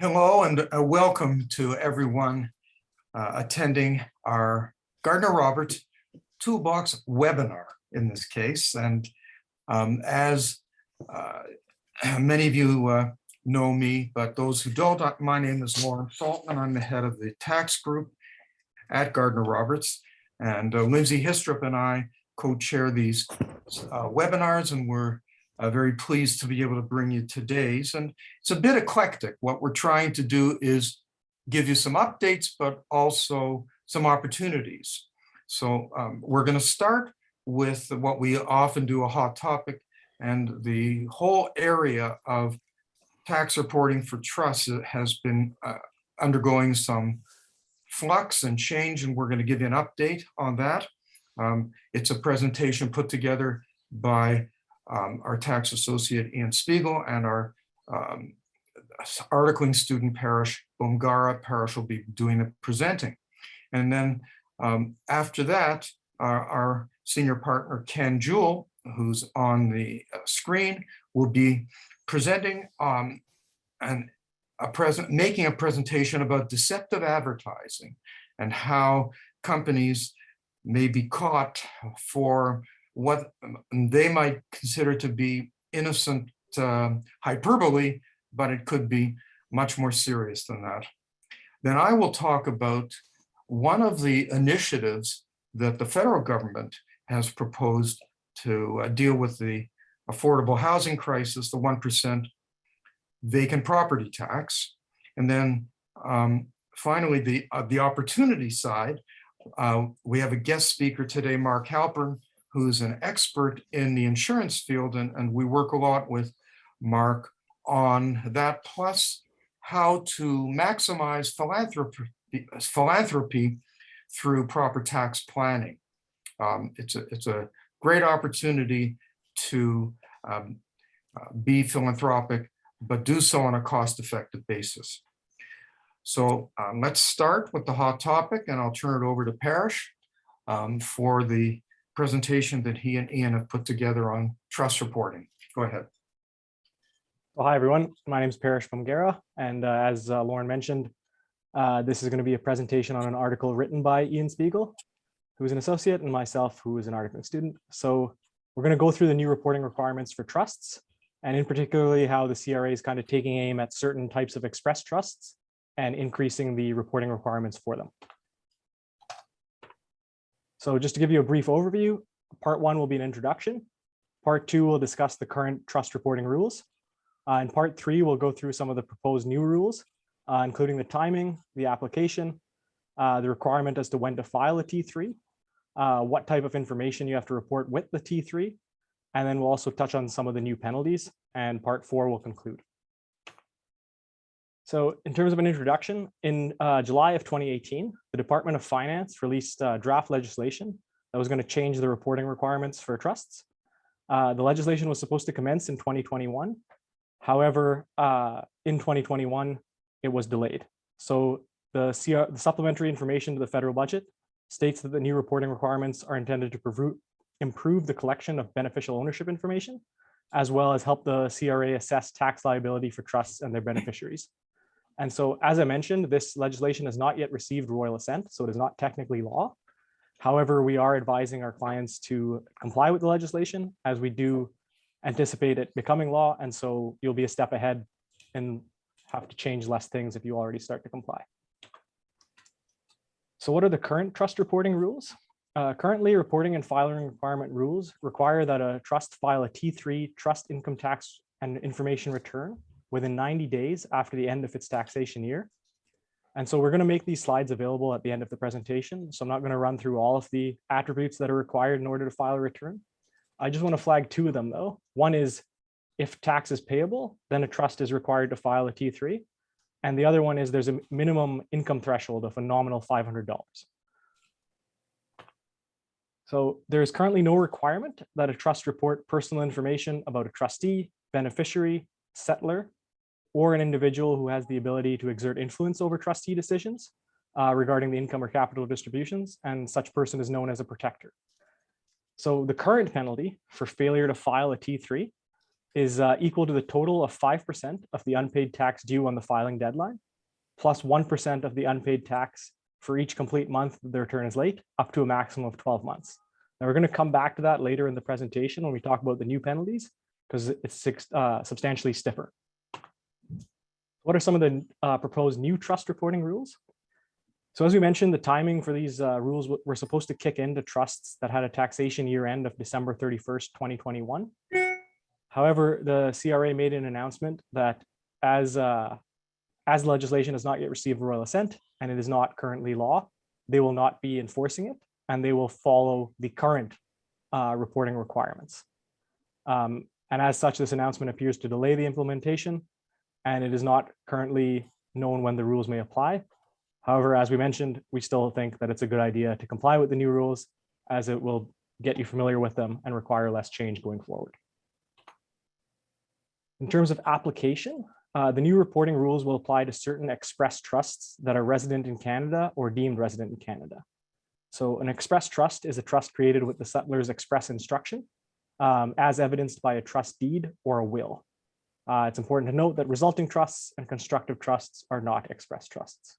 Hello and welcome to everyone attending our Gardner-Roberts Toolbox webinar in this case. And as many of you know me, but those who don't, my name is Lorne Saltman. I'm the head of the tax group at Gardner-Roberts. And Lindsay Histrup and I co-chair these webinars, and we're very pleased to be able to bring you today's. And it's a bit eclectic. What we're trying to do is give you some updates, but also some opportunities. So we're going to start with what we often do, a hot topic, and the whole area of tax reporting for trusts has been undergoing some flux and change, and we're going to give you an update on that. It's a presentation put together by our tax associate Ian Spiegel and our articling student Parish Bhumgara. Parish will be doing the presenting. And then after that, our senior partner Ken Jull, who's on the screen, will be presenting making a presentation about deceptive advertising and how companies may be caught for what they might consider to be innocent hyperbole, but it could be much more serious than that. Then I will talk about one of the initiatives that the federal government has proposed to deal with the affordable housing crisis, the 1% vacant property tax. And then finally, the opportunity side, we have a guest speaker today, Mark Halpern, who's an expert in the insurance field, and we work a lot with Mark on that, plus how to maximize philanthropy through proper tax planning. It's a great opportunity to be philanthropic, but do so on a cost-effective basis. So let's start with the hot topic, and I'll turn it over to Parish for the presentation that he and Ian have put together on trust reporting. Go ahead. Well, hi, everyone. My name is Parish Bhumgara, and as Lorne mentioned, this is going to be a presentation on an article written by Ian Spiegel, who is an associate, and myself, who is an articling student. So we're going to go through the new reporting requirements for trusts, and in particularly how the CRA is kind of taking aim at certain types of express trusts and increasing the reporting requirements for them. So just to give you a brief overview, part one will be an introduction. Part two will discuss the current trust reporting rules. And part three will go through some of the proposed new rules, including the timing, the application, the requirement as to when to file a T3, what type of information you have to report with the T3, and then we'll also touch on some of the new penalties, and part four will conclude. So in terms of an introduction, in July of 2018, the Department of Finance released draft legislation that was going to change the reporting requirements for trusts. The legislation was supposed to commence in 2021. However, in 2021, it was delayed. So the supplementary information to the federal budget states that the new reporting requirements are intended to improve the collection of beneficial ownership information, as well as help the CRA assess tax liability for trusts and their beneficiaries. And so, as I mentioned, this legislation has not yet received royal assent, so it is not technically law. However, we are advising our clients to comply with the legislation, as we do anticipate it becoming law, and so you'll be a step ahead and have to change less things if you already start to comply. So what are the current trust reporting rules? Currently, reporting and filing requirement rules require that a trust file a T3 trust income tax and information return within 90 days after the end of its taxation year. And so we're going to make these slides available at the end of the presentation. So I'm not going to run through all of the attributes that are required in order to file a return. I just want to flag two of them, though. One is if tax is payable, then a trust is required to file a T3. And the other one is there's a minimum income threshold of a nominal $500. So there is currently no requirement that a trust report personal information about a trustee, beneficiary, settlor, or an individual who has the ability to exert influence over trustee decisions regarding the income or capital distributions, and such person is known as a protector. So the current penalty for failure to file a T3 is equal to the total of 5% of the unpaid tax due on the filing deadline, plus 1% of the unpaid tax for each complete month the return is late, up to a maximum of 12 months. Now we're going to come back to that later in the presentation when we talk about the new penalties, because it's substantially stiffer. What are some of the proposed new trust reporting rules? So as we mentioned, the timing for these rules were supposed to kick into trusts that had a taxation year end of December 31st, 2021. However, the CRA made an announcement that as legislation has not yet received royal assent and it is not currently law, they will not be enforcing it and they will follow the current reporting requirements. And as such, this announcement appears to delay the implementation, and it is not currently known when the rules may apply. However, as we mentioned, we still think that it's a good idea to comply with the new rules, as it will get you familiar with them and require less change going forward. In terms of application, the new reporting rules will apply to certain express trusts that are resident in Canada or deemed resident in Canada. So an express trust is a trust created with the settler's express instruction, as evidenced by a trust deed or a will. It's important to note that resulting trusts and constructive trusts are not express trusts.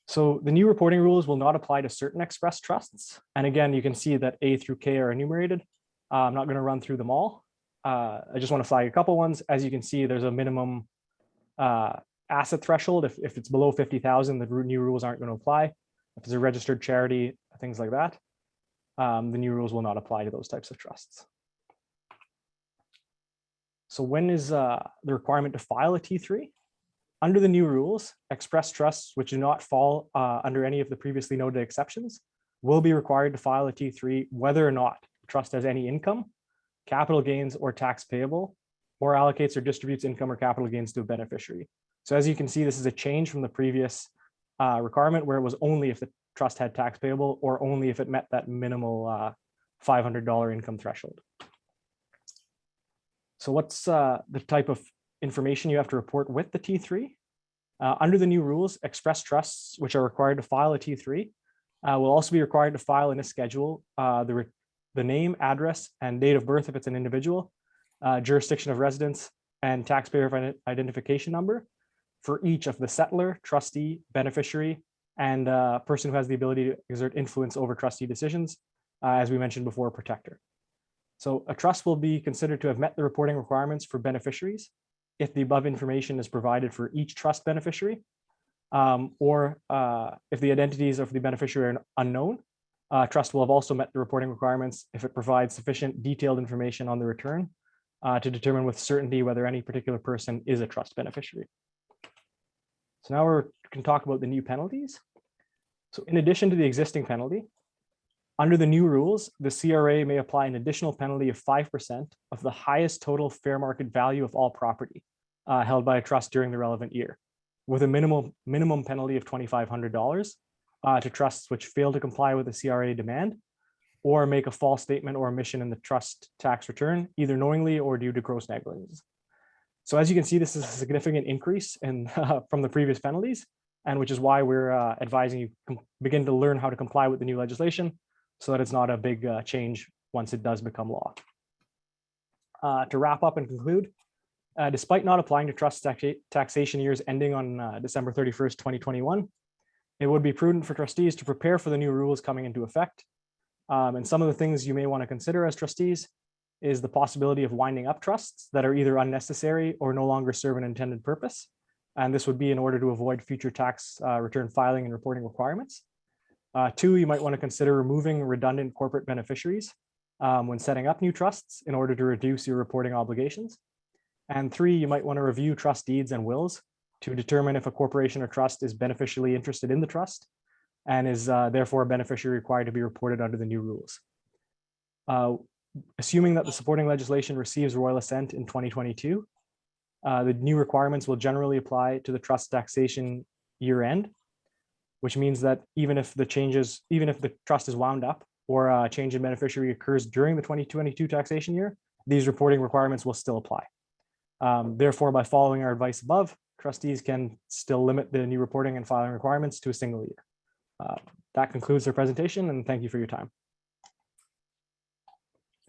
So the new reporting rules will not apply to certain express trusts. And again, you can see that A through K are enumerated. I'm not going to run through them all. I just want to flag a couple ones. As you can see, there's a minimum asset threshold. If it's below 50,000, the new rules aren't going to apply. If it's a registered charity, things like that, the new rules will not apply to those types of trusts. So when is the requirement to file a T3? Under the new rules, express trusts which do not fall under any of the previously noted exceptions will be required to file a T3 whether or not the trust has any income, capital gains, or tax payable, or allocates or distributes income or capital gains to a beneficiary. So as you can see, this is a change from the previous requirement where it was only if the trust had tax payable or only if it met that minimal $500 income threshold. So what's the type of information you have to report with the T3? Under the new rules, express trusts, which are required to file a T3, will also be required to file in a schedule the name, address, and date of birth if it's an individual, jurisdiction of residence, and taxpayer identification number for each of the settler, trustee, beneficiary, and person who has the ability to exert influence over trustee decisions, as we mentioned before, protector. So a trust will be considered to have met the reporting requirements for beneficiaries if the above information is provided for each trust beneficiary, or if the identities of the beneficiary are unknown. Trust will have also met the reporting requirements if it provides sufficient detailed information on the return to determine with certainty whether any particular person is a trust beneficiary. So now we can talk about the new penalties. So in addition to the existing penalty, under the new rules, the CRA may apply an additional penalty of 5% of the highest total fair market value of all property held by a trust during the relevant year, with a minimum penalty of $2,500 to trusts which fail to comply with the CRA demand or make a false statement or omission in the trust tax return, either knowingly or due to gross negligence. So as you can see, this is a significant increase in from the previous penalties, and which is why we're advising you begin to learn how to comply with the new legislation so that it's not a big change once it does become law. To wrap up and conclude, despite not applying to trust taxation years ending on December 31st, 2021, it would be prudent for trustees to prepare for the new rules coming into effect. And some of the things you may want to consider as trustees is the possibility of winding up trusts that are either unnecessary or no longer serve an intended purpose. And this would be in order to avoid future tax return filing and reporting requirements. 2, you might want to consider removing redundant corporate beneficiaries when setting up new trusts in order to reduce your reporting obligations. And 3, you might want to review trust deeds and wills to determine if a corporation or trust is beneficially interested in the trust and is therefore a beneficiary required to be reported under the new rules. Assuming that the supporting legislation receives royal assent in 2022, the new requirements will generally apply to the trust taxation year end, which means that even if the trust is wound up or a change in beneficiary occurs during the 2022 taxation year, these reporting requirements will still apply. Therefore, by following our advice above, trustees can still limit the new reporting and filing requirements to a single year. That concludes their presentation, and thank you for your time.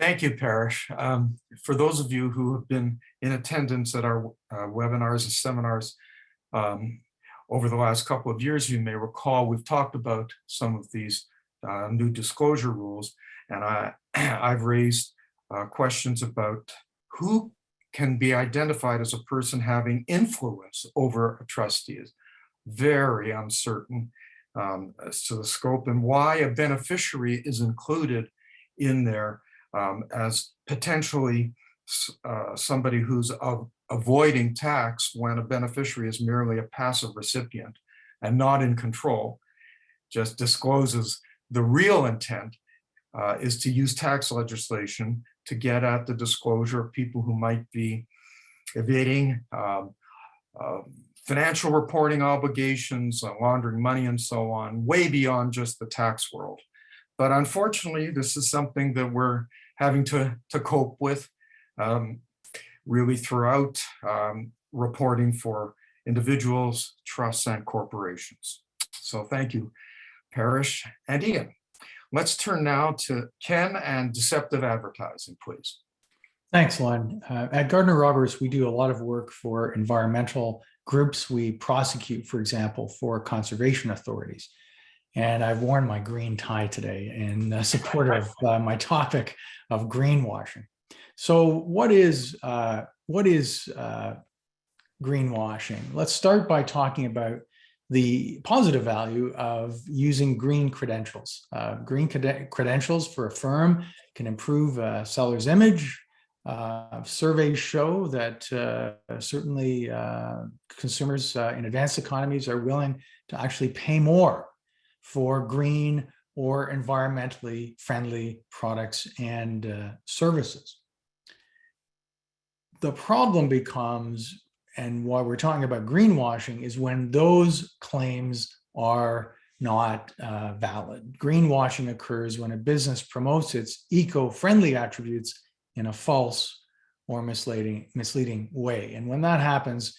Thank you, Parish. For those of you who have been in attendance at our webinars and seminars over the last couple of years, you may recall we've talked about some of these new disclosure rules, and I've raised questions about who can be identified as a person having influence over a trustee. Is very uncertain as to the scope, and why a beneficiary is included in there as potentially somebody who's avoiding tax when a beneficiary is merely a passive recipient and not in control, just discloses the real intent is to use tax legislation to get at the disclosure of people who might be evading financial reporting obligations, laundering money and so on, way beyond just the tax world. But unfortunately, this is something that we're having to cope with really throughout reporting for individuals, trusts, and corporations. So thank you, Parish and Ian. Let's turn now to Ken and deceptive advertising, please. Thanks, Lorne. At Gardner Roberts, we do a lot of work for environmental groups. We prosecute, for example, for conservation authorities. And I've worn my green tie today in support of my topic of greenwashing. So what is greenwashing? Let's start by talking about the positive value of using green credentials. Green credentials for a firm can improve a seller's image. Surveys show that certainly consumers in advanced economies are willing to actually pay more for green or environmentally friendly products and services. The problem becomes, and why we're talking about greenwashing, is when those claims are not valid. Greenwashing occurs when a business promotes its eco-friendly attributes in a false or misleading way. And when that happens,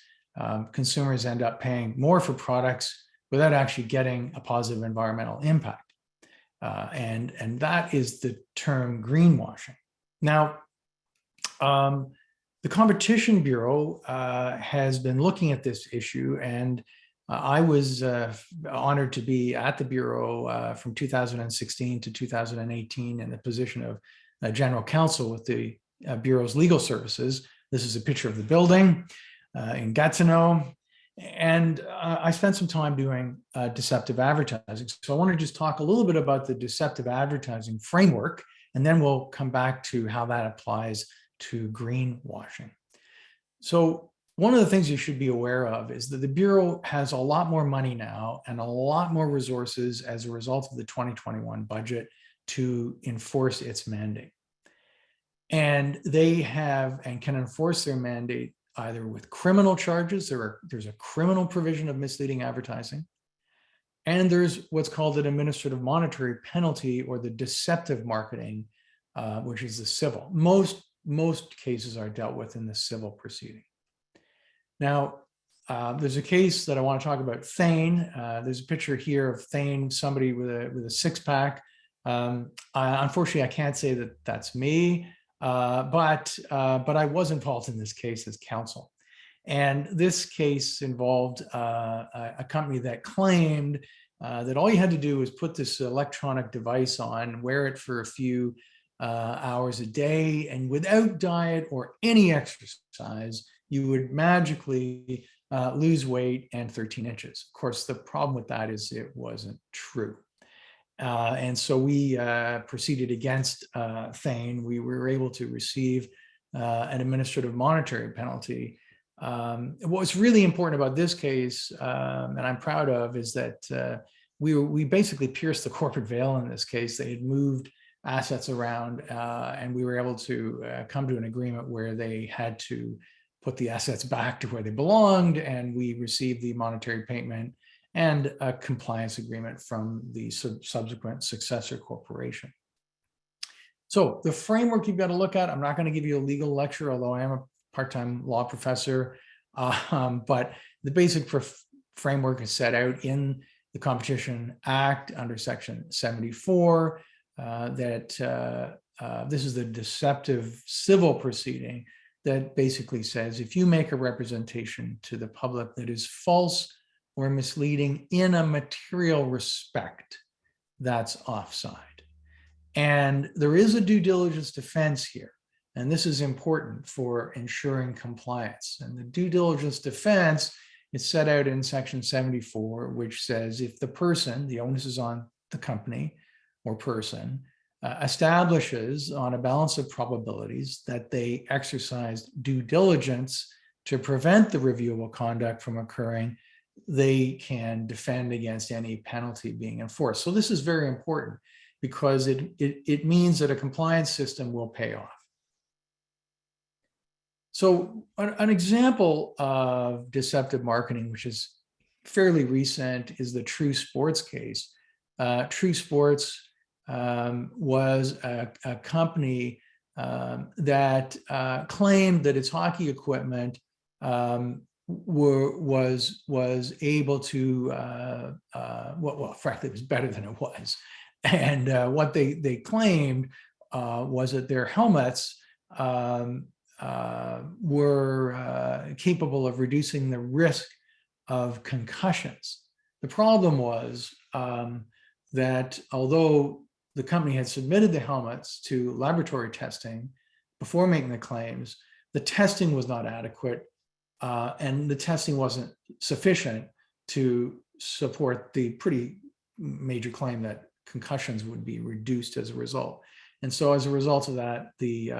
consumers end up paying more for products without actually getting a positive environmental impact. And that is the term greenwashing. Now, the Competition Bureau has been looking at this issue, and I was honored to be at the Bureau from 2016 to 2018 in the position of General Counsel with the Bureau's legal services. This is a picture of the building in Gatineau. And I spent some time doing deceptive advertising. So I want to just talk a little bit about the deceptive advertising framework, and then we'll come back to how that applies to greenwashing. So one of the things you should be aware of is that the Bureau has a lot more money now and a lot more resources as a result of the 2021 budget to enforce its mandate. And they have and can enforce their mandate either with criminal charges. There's a criminal provision of misleading advertising, and there's what's called an administrative monetary penalty, or the deceptive marketing, which is the civil. Most cases are dealt with in the civil proceeding. Now, there's a case that I want to talk about, Thane. There's a picture here of Thane, somebody with a six-pack. Unfortunately, I can't say that that's me. But I was involved in this case as counsel. And this case involved a company that claimed that all you had to do was put this electronic device on, wear it for a few hours a day, and without diet or any exercise, you would magically lose weight and 13 inches. Of course, the problem with that is it wasn't true. And so we proceeded against Thane. We were able to receive an administrative monetary penalty. What's really important about this case, and I'm proud of, is that we basically pierced the corporate veil in this case. They had moved assets around, and we were able to come to an agreement where they had to put the assets back to where they belonged, and we received the monetary payment and a compliance agreement from the subsequent successor corporation. So the framework you've got to look at, I'm not going to give you a legal lecture, although I am a part-time law professor, but the basic framework is set out in the Competition Act under Section 74, that this is the deceptive civil proceeding that basically says if you make a representation to the public that is false or misleading in a material respect, that's offside. And there is a due diligence defense here. And this is important for ensuring compliance. And the due diligence defense is set out in section 74, which says if the person, the onus is on the company or person, establishes on a balance of probabilities that they exercised due diligence to prevent the reviewable conduct from occurring, they can defend against any penalty being enforced. So this is very important because it means that a compliance system will pay off. So an example of deceptive marketing, which is fairly recent, is the True Sports case. True Sports was a company that claimed that its hockey equipment was able to, well, frankly, it was better than it was. And what they claimed was that their helmets were capable of reducing the risk of concussions. The problem was that although the company had submitted the helmets to laboratory testing before making the claims, the testing was not adequate and the testing wasn't sufficient to support the pretty major claim that concussions would be reduced as a result. And so as a result of that, the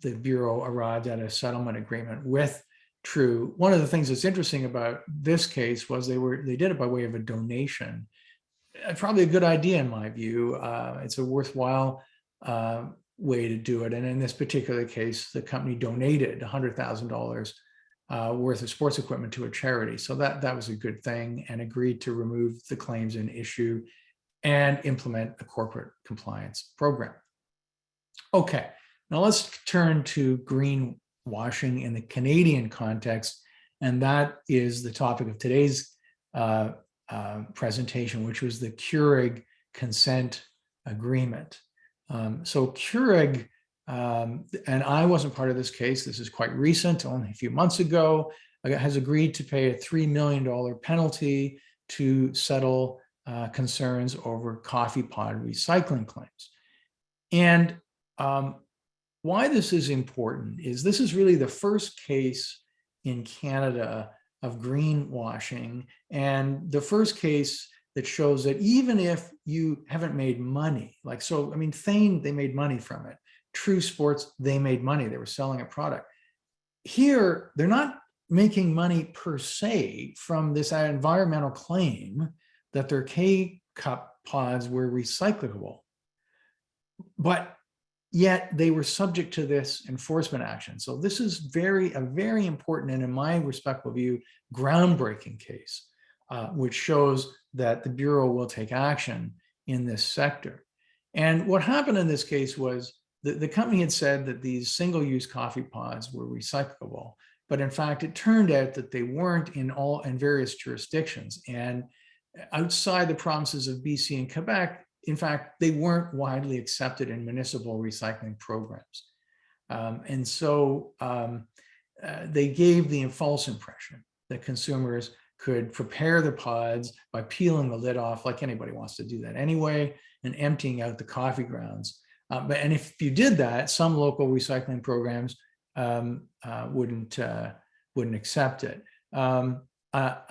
Bureau arrived at a settlement agreement with True. One of the things that's interesting about this case was they did it by way of a donation. Probably a good idea in my view. It's a worthwhile way to do it. And in this particular case, the company donated $100,000 worth of sports equipment to a charity. So that was a good thing, and agreed to remove the claims in issue and implement a corporate compliance program. Okay, now let's turn to greenwashing in the Canadian context. And that is the topic of today's presentation, which was the Keurig consent agreement. So Keurig, and I wasn't part of this case, this is quite recent, only a few months ago, has agreed to pay a $3 million penalty to settle concerns over coffee pod recycling claims. And why this is important is this is really the first case in Canada of greenwashing, and the first case that shows that even if you haven't made money, like, so, I mean, Thane, they made money from it. True Sports, they made money. They were selling a product. Here, they're not making money per se from this environmental claim that their K-cup pods were recyclable, but yet they were subject to this enforcement action. So this is a very important, and in my respectful view, groundbreaking case, which shows that the Bureau will take action in this sector. And what happened in this case was the company had said that these single-use coffee pods were recyclable, but in fact, it turned out that they weren't in various jurisdictions. And outside the provinces of BC and Quebec, in fact, they weren't widely accepted in municipal recycling programs. And so they gave the false impression that consumers could prepare the pods by peeling the lid off, like anybody wants to do that anyway, and emptying out the coffee grounds. And if you did that, some local recycling programs wouldn't accept it. I'm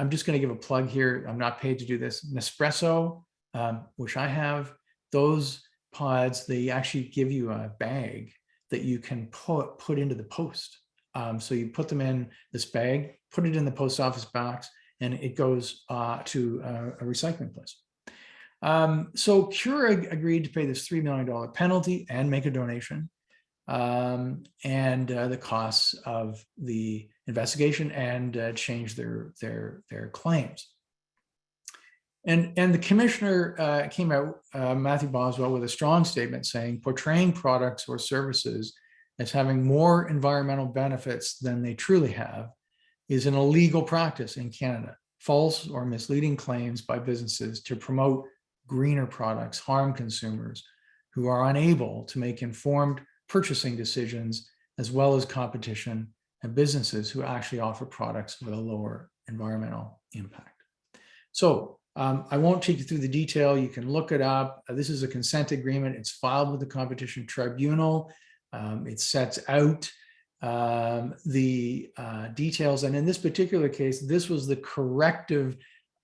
just going to give a plug here. I'm not paid to do this. Nespresso, which I have, those pods, they actually give you a bag that you can put into the post. So you put them in this bag, put it in the post office box, and it goes to a recycling place. So Keurig agreed to pay this $3 million penalty and make a donation, and the costs of the investigation, and change their claims. And the commissioner came out, Matthew Boswell, with a strong statement saying portraying products or services as having more environmental benefits than they truly have is an illegal practice in Canada. False or misleading claims by businesses to promote greener products harm consumers who are unable to make informed purchasing decisions, as well as competition and businesses who actually offer products with a lower environmental impact. So I won't take you through the detail. You can look it up. This is a consent agreement. It's filed with the Competition Tribunal. It sets out the details. And in this particular case, this was the corrective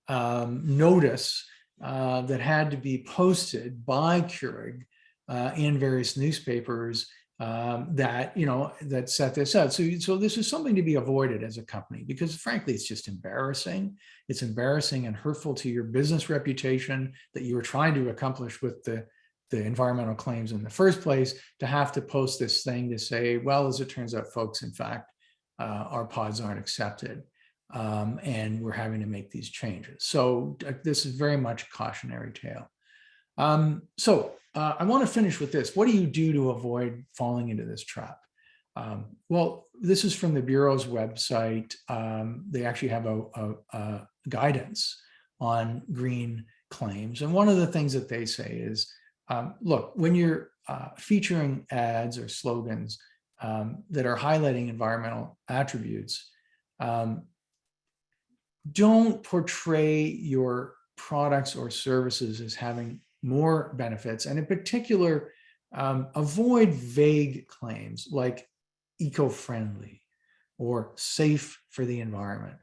notice that had to be posted by Keurig in various newspapers that set this out. So this is something to be avoided as a company, because frankly, it's just embarrassing. It's embarrassing and hurtful to your business reputation that you were trying to accomplish with the environmental claims in the first place, to have to post this thing to say, well, as it turns out, folks, in fact, our pods aren't accepted. And we're having to make these changes. So this is very much a cautionary tale. I want to finish with this. What do you do to avoid falling into this trap? Well, this is from the Bureau's website. They actually have a guidance on green claims. And one of the things that they say is, look, when you're featuring ads or slogans that are highlighting environmental attributes, don't portray your products or services as having more benefits. And in particular, avoid vague claims like eco-friendly or safe for the environment,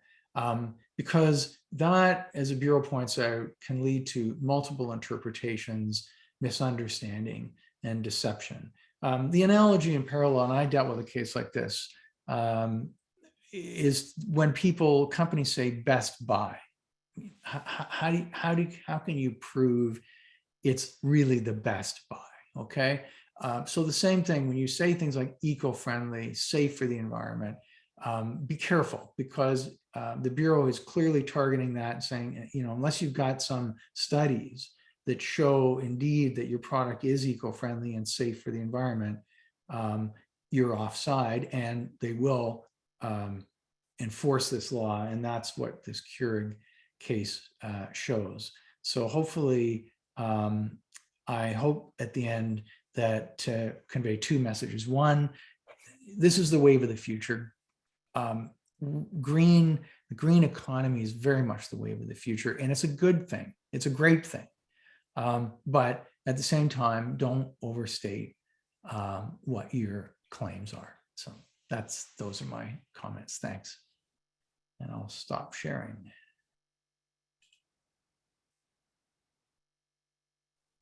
because that, as the Bureau points out, can lead to multiple interpretations, misunderstanding, and deception. The analogy in parallel, and I dealt with a case like this, is when companies say best buy. How can you prove it's really the best buy? Okay, so the same thing when you say things like eco-friendly, safe for the environment. Be careful, because the Bureau is clearly targeting that and saying, unless you've got some studies that show indeed that your product is eco-friendly and safe for the environment, you're offside, and they will enforce this law. And that's what this Keurig case shows. So hopefully, I hope at the end that to convey two messages. One, this is the wave of the future. The green economy is very much the wave of the future, and it's a good thing. It's a great thing. But at the same time, don't overstate what your claims are. So those are my comments. Thanks. And I'll stop sharing.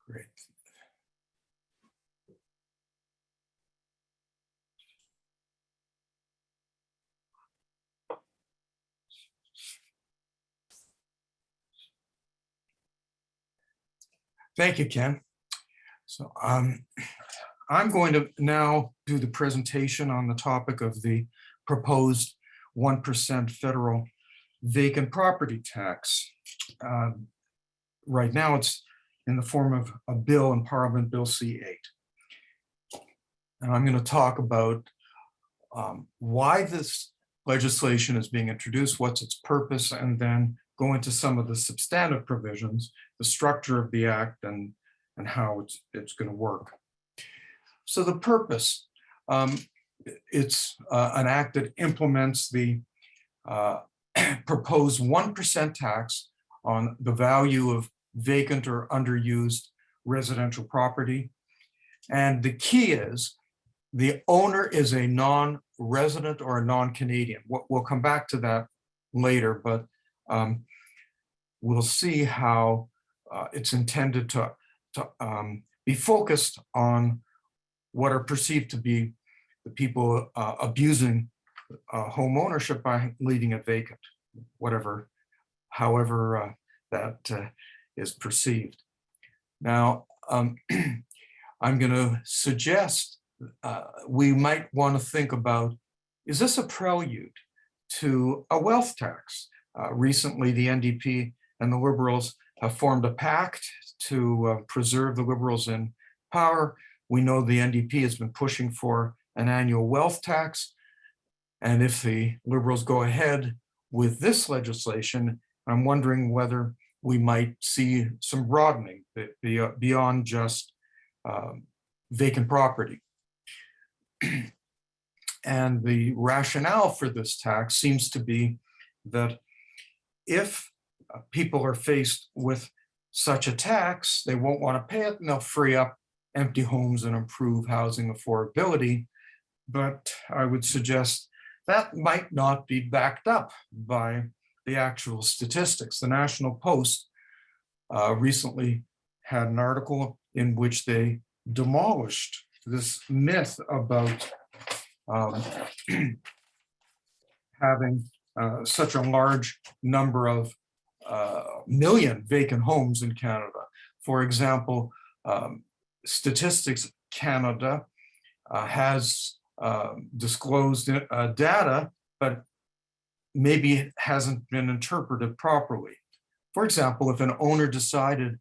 Great. Thank you, Ken. So I'm going to now do the presentation on the topic of the proposed 1% federal vacant property tax. Right now, it's in the form of a bill in Parliament, Bill C-8. And I'm going to talk about why this legislation is being introduced, what's its purpose, and then go into some of the substantive provisions, the structure of the act, and how it's going to work. So the purpose, it's an act that implements the proposed 1% tax on the value of vacant or underused residential property. And the key is the owner is a non-resident or a non-Canadian. We'll come back to that later, but we'll see how it's intended to be focused on what are perceived to be the people abusing home ownership by leaving it vacant, however that is perceived. Now, I'm going to suggest we might want to think about, is this a prelude to a wealth tax? Recently, the NDP and the Liberals have formed a pact to preserve the Liberals in power. We know the NDP has been pushing for an annual wealth tax. And if the Liberals go ahead with this legislation, I'm wondering whether we might see some broadening beyond just vacant property. And the rationale for this tax seems to be that if people are faced with such a tax, they won't want to pay it, and they'll free up empty homes and improve housing affordability. But I would suggest that might not be backed up by the actual statistics. The National Post recently had an article in which they demolished this myth about having such a large number of million vacant homes in Canada. For example, Statistics Canada has disclosed data, but maybe it hasn't been interpreted properly. For example, if an owner decided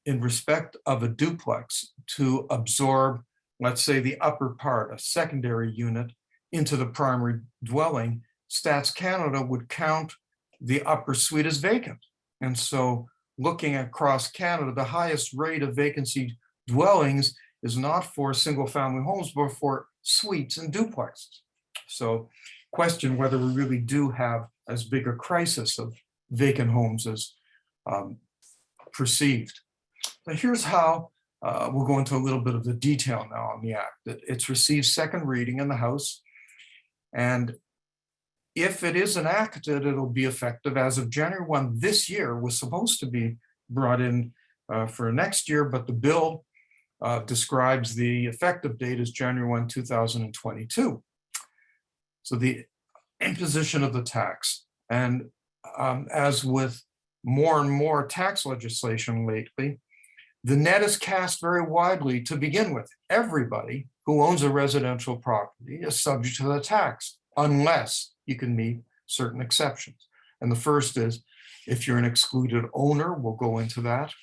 in respect of a duplex to absorb, let's say, the upper part, a secondary unit, into the primary dwelling, Stats Canada would count the upper suite as vacant. And so looking across Canada, the highest rate of vacancy dwellings is not for single family homes, but for suites and duplexes. So question whether we really do have as big a crisis of vacant homes as perceived. But here's how we'll go into a little bit of the detail now on the act. It's received second reading in the House. And if it is enacted, it'll be effective as of January 1 this year. Was supposed to be brought in for next year, but the bill describes the effective date as January 1, 2022. So the imposition of the tax, and as with more and more tax legislation lately, the net is cast very widely to begin with. Everybody who owns a residential property is subject to the tax, unless you can meet certain exceptions. And the first is, if you're an excluded owner, we'll go into that.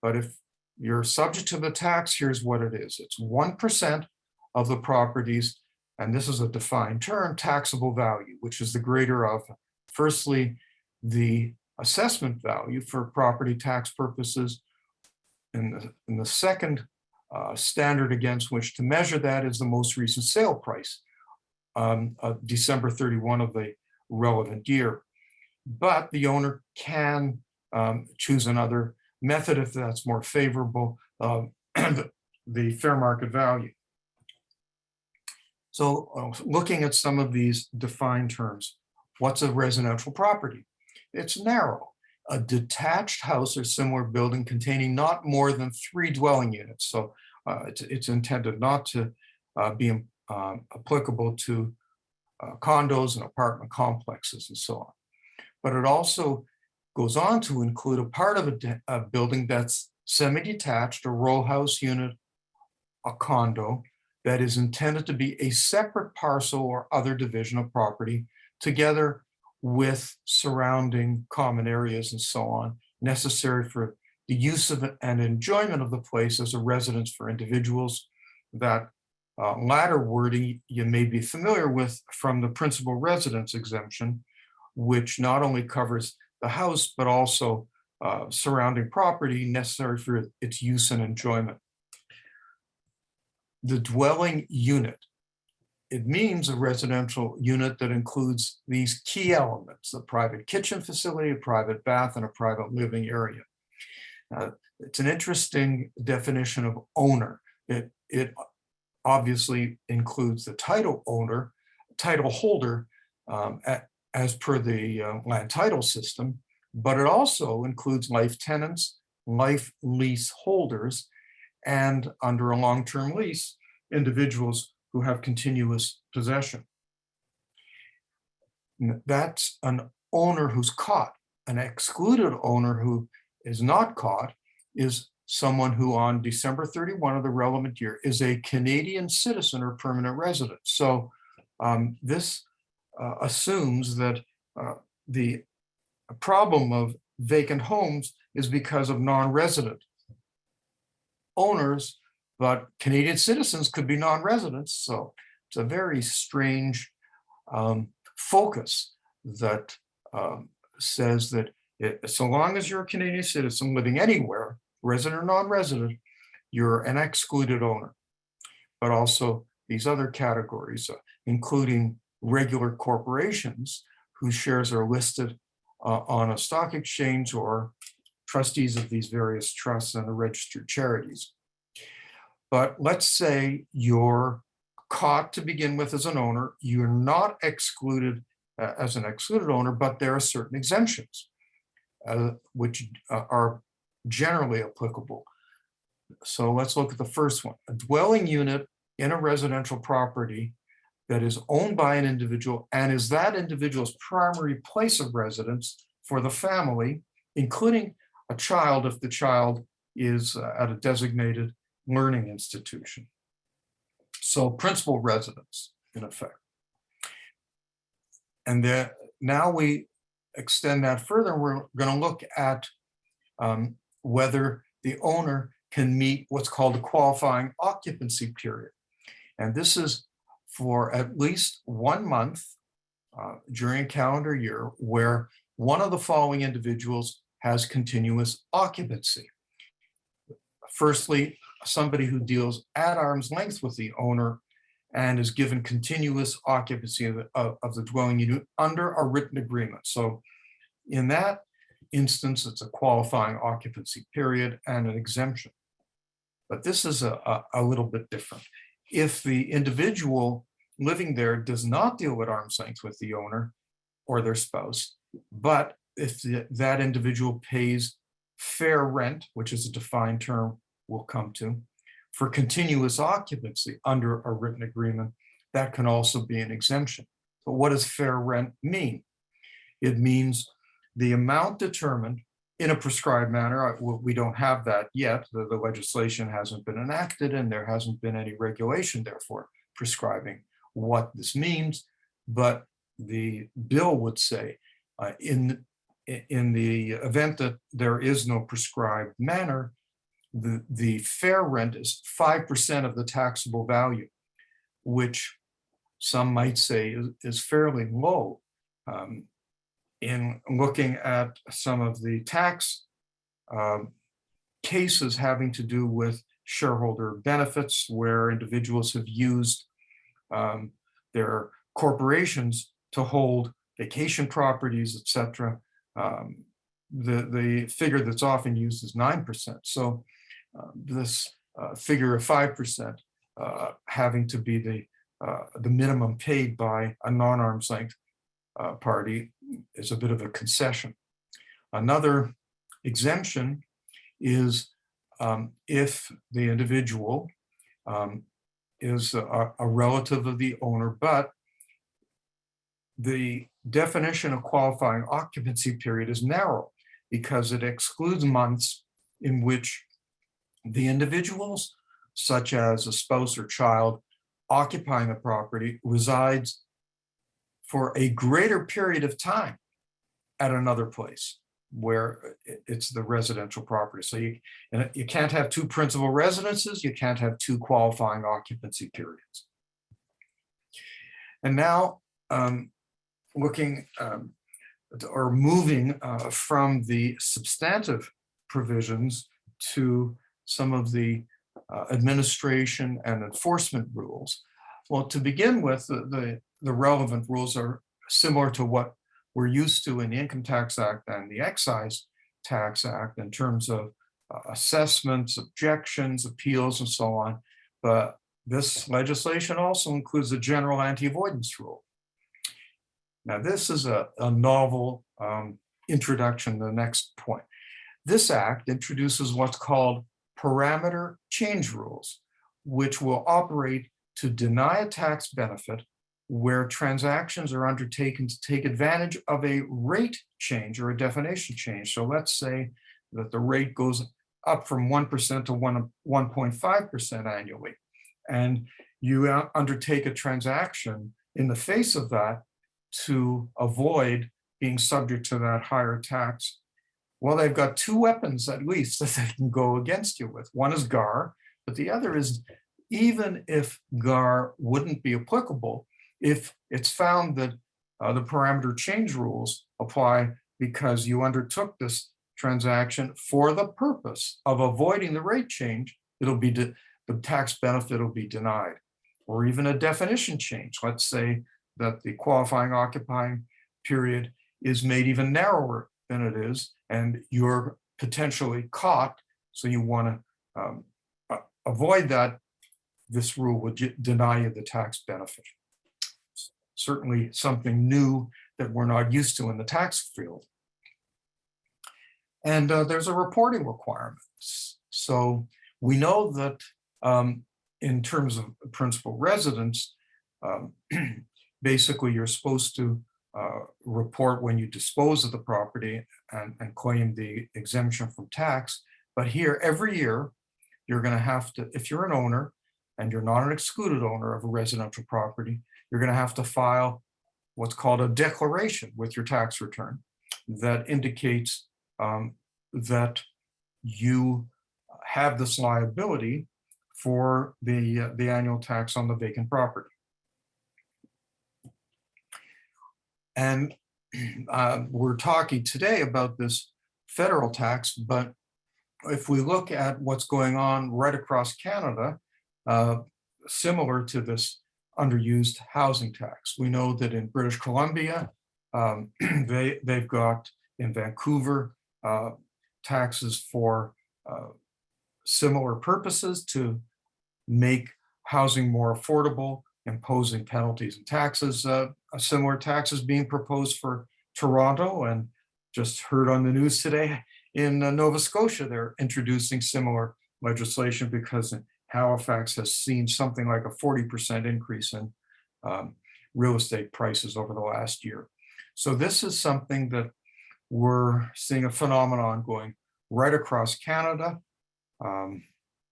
But if you're subject to the tax, here's what it is. It's 1% of the property's, and this is a defined term, taxable value, which is the greater of, firstly, the assessment value for property tax purposes. And the second standard against which to measure that is the most recent sale price, December 31 of the relevant year. But the owner can choose another method if that's more favorable, the fair market value. So looking at some of these defined terms, what's a residential property? It's narrow. A detached house or similar building containing not more than 3 dwelling units. So it's intended not to be applicable to condos and apartment complexes and so on. But it also goes on to include a part of a building that's semi-detached, a row house unit, a condo, that is intended to be a separate parcel or other division of property, together with surrounding common areas and so on, necessary for the use of and enjoyment of the place as a residence for individuals. That latter wording you may be familiar with from the principal residence exemption, which not only covers the house, but also surrounding property necessary for its use and enjoyment. The dwelling unit, it means a residential unit that includes these key elements: a private kitchen facility, a private bath, and a private living area. It's an interesting definition of owner. It obviously includes the title owner, title holder, as per the land title system, but it also includes life tenants, life lease holders, and under a long-term lease, individuals who have continuous possession. That's an owner who's caught. An excluded owner who is not caught is someone who on December 31 of the relevant year is a Canadian citizen or permanent resident. So this assumes that the problem of vacant homes is because of non-resident owners, but Canadian citizens could be non-residents. So it's a very strange focus that says that so long as you're a Canadian citizen living anywhere, resident or non-resident, you're an excluded owner. But also these other categories, including regular corporations whose shares are listed on a stock exchange, or trustees of these various trusts and the registered charities. But let's say you're caught to begin with as an owner. You're not excluded as an excluded owner, but there are certain exemptions which are generally applicable. So let's look at the first one. A dwelling unit in a residential property that is owned by an individual and is that individual's primary place of residence for the family, including a child if the child is at a designated learning institution. So principal residence, in effect. And then now we extend that further. We're going to look at whether the owner can meet what's called a qualifying occupancy period. And this is for at least 1 month during a calendar year where one of the following individuals has continuous occupancy. Firstly, somebody who deals at arm's length with the owner and is given continuous occupancy of the dwelling unit under a written agreement. So in that instance, it's a qualifying occupancy period and an exemption. But this is a little bit different. If the individual living there does not deal at arm's length with the owner or their spouse, but if that individual pays fair rent, which is a defined term we'll come to, for continuous occupancy under a written agreement, that can also be an exemption. But what does fair rent mean? It means the amount determined in a prescribed manner. We don't have that yet. The legislation hasn't been enacted and there hasn't been any regulation, therefore, prescribing what this means. But the bill would say in the event that there is no prescribed manner, the fair rent is 5% of the taxable value, which some might say is fairly low. In looking at some of the tax cases having to do with shareholder benefits, where individuals have used their corporations to hold vacation properties, etc., the figure that's often used is 9%. So this figure of 5% having to be the minimum paid by a non-arm's length party is a bit of a concession. Another exemption is if the individual is a relative of the owner, but the definition of qualifying occupancy period is narrow because it excludes months in which the individuals, such as a spouse or child occupying the property, resides for a greater period of time at another place where it's the residential property. So you can't have two principal residences, you can't have two qualifying occupancy periods. And now looking or moving from the substantive provisions to some of the administration and enforcement rules. Well, to begin with, the relevant rules are similar to what we're used to in the Income Tax Act and the Excise Tax Act in terms of assessments, objections, appeals, and so on. But this legislation also includes a general anti-avoidance rule. Now, this is a novel introduction to the next point. This act introduces what's called parameter change rules, which will operate to deny a tax benefit where transactions are undertaken to take advantage of a rate change or a definition change. So let's say that the rate goes up from 1% to 1.5% annually, and you undertake a transaction in the face of that to avoid being subject to that higher tax. Well, they've got two weapons at least that they can go against you with. One is GAR, but the other is even if GAR wouldn't be applicable, if it's found that the parameter change rules apply because you undertook this transaction for the purpose of avoiding the rate change, the tax benefit will be denied. Or even a definition change. Let's say that the qualifying occupying period is made even narrower than it is, and you're potentially caught. So you want to avoid that. This rule would deny you the tax benefit. Certainly something new that we're not used to in the tax field. And there's a reporting requirement. So we know that in terms of principal residence, basically you're supposed to report when you dispose of the property and claim the exemption from tax. But here, every year, you're going to have to, if you're an owner and you're not an excluded owner of a residential property, you're going to have to file what's called a declaration with your tax return that indicates that you have this liability for the annual tax on the vacant property. And we're talking today about this federal tax, but if we look at what's going on right across Canada, similar to this underused housing tax, we know that in British Columbia, they've got in Vancouver taxes for similar purposes to make housing more affordable, imposing penalties and taxes. Similar taxes being proposed for Toronto, and just heard on the news today in Nova Scotia, they're introducing similar legislation because Halifax has seen something like a 40% increase in real estate prices over the last year. So this is something that we're seeing a phenomenon going right across Canada,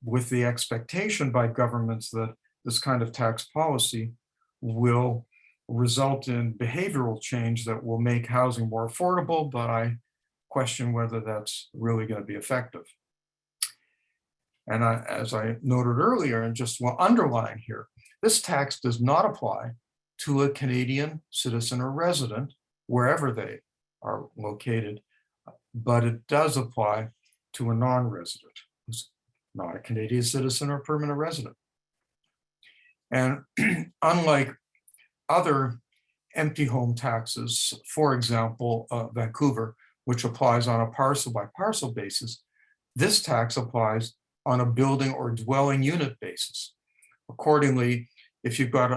with the expectation by governments that this kind of tax policy will result in behavioral change that will make housing more affordable, but I question whether that's really going to be effective. And as I noted earlier, and just will underline here, this tax does not apply to a Canadian citizen or resident, wherever they are located, but it does apply to a non-resident who's not a Canadian citizen or permanent resident. And unlike other empty home taxes, for example, Vancouver, which applies on a parcel by parcel basis, this tax applies on a building or dwelling unit basis. Accordingly, if you've got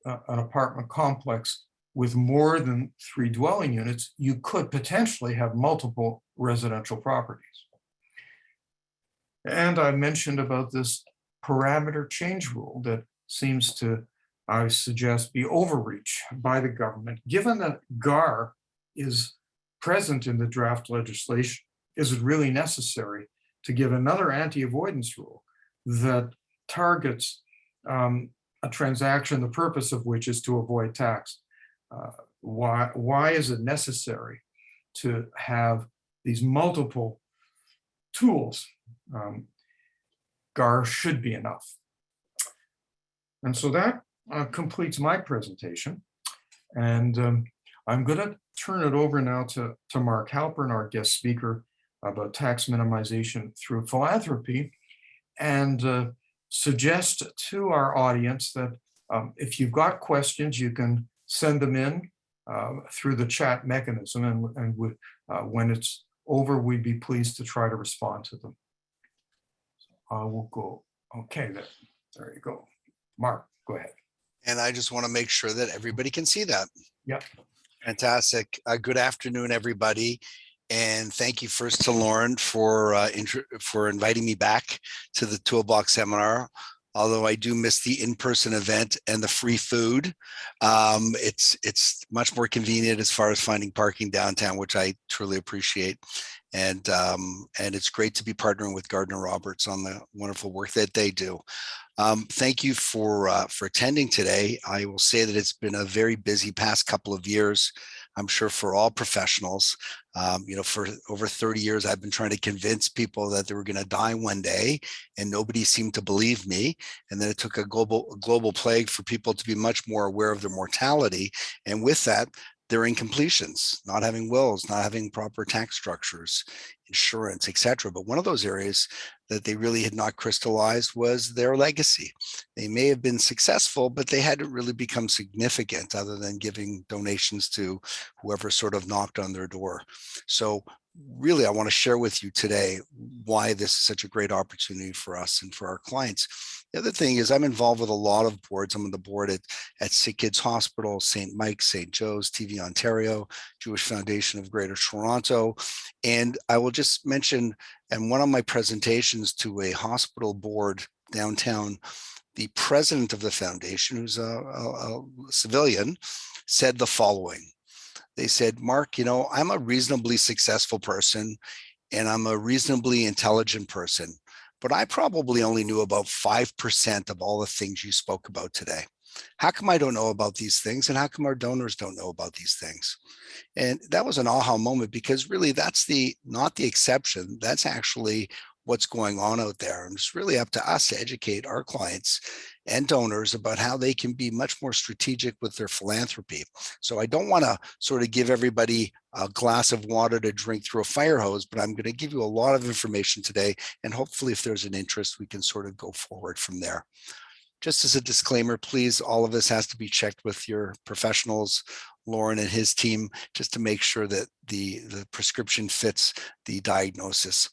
an apartment complex with more than 3 dwelling units, you could potentially have multiple residential properties. And I mentioned about this parameter change rule that seems to, I suggest, be overreach by the government. Given that GAR is present in the draft legislation, is it really necessary to give another anti-avoidance rule that targets a transaction, the purpose of which is to avoid tax? Why is it necessary to have these multiple tools? GAR should be enough. And so that completes my presentation. And I'm going to turn it over now to Mark Halpern, our guest speaker, about tax minimization through philanthropy, and suggest to our audience that if you've got questions, you can send them in through the chat mechanism, and when it's over, we'd be pleased to try to respond to them. We'll go. Okay, there you go. Mark, go ahead. And I just want to make sure that everybody can see that. Yep. Fantastic. Good afternoon, everybody. And thank you first to Lorne for inviting me back to the Toolbox seminar. Although I do miss the in-person event and the free food, it's much more convenient as far as finding parking downtown, which I truly appreciate. And it's great to be partnering with Gardner Roberts on the wonderful work that they do. Thank you for attending today. I will say that it's been a very busy past couple of years, I'm sure, for all professionals. For over 30 years, I've been trying to convince people that they were going to die one day, and nobody seemed to believe me. And then it took a global plague for people to be much more aware of their mortality. And with that, their incompletions, not having wills, not having proper tax structures, insurance, etc. But one of those areas that they really had not crystallized was their legacy. They may have been successful, but they hadn't really become significant other than giving donations to whoever sort of knocked on their door. So really, I want to share with you today why this is such a great opportunity for us and for our clients. The other thing is I'm involved with a lot of boards. I'm on the board at Sick Kids Hospital, St. Mike's, St. Joe's, TV Ontario, Jewish Foundation of Greater Toronto. And I will just mention, in one of my presentations to a hospital board downtown, the president of the foundation, who's a civilian, said the following. They said, Mark, you know, I'm a reasonably successful person and I'm a reasonably intelligent person, but I probably only knew about 5% of all the things you spoke about today. How come I don't know about these things? And how come our donors don't know about these things? And that was an aha moment, because really that's not the exception. That's actually what's going on out there. And it's really up to us to educate our clients and donors about how they can be much more strategic with their philanthropy. So I don't want to sort of give everybody a glass of water to drink through a fire hose, but I'm going to give you a lot of information today. And hopefully if there's an interest, we can sort of go forward from there. Just as a disclaimer, please, all of this has to be checked with your professionals, Lorne and his team, just to make sure that the prescription fits the diagnosis.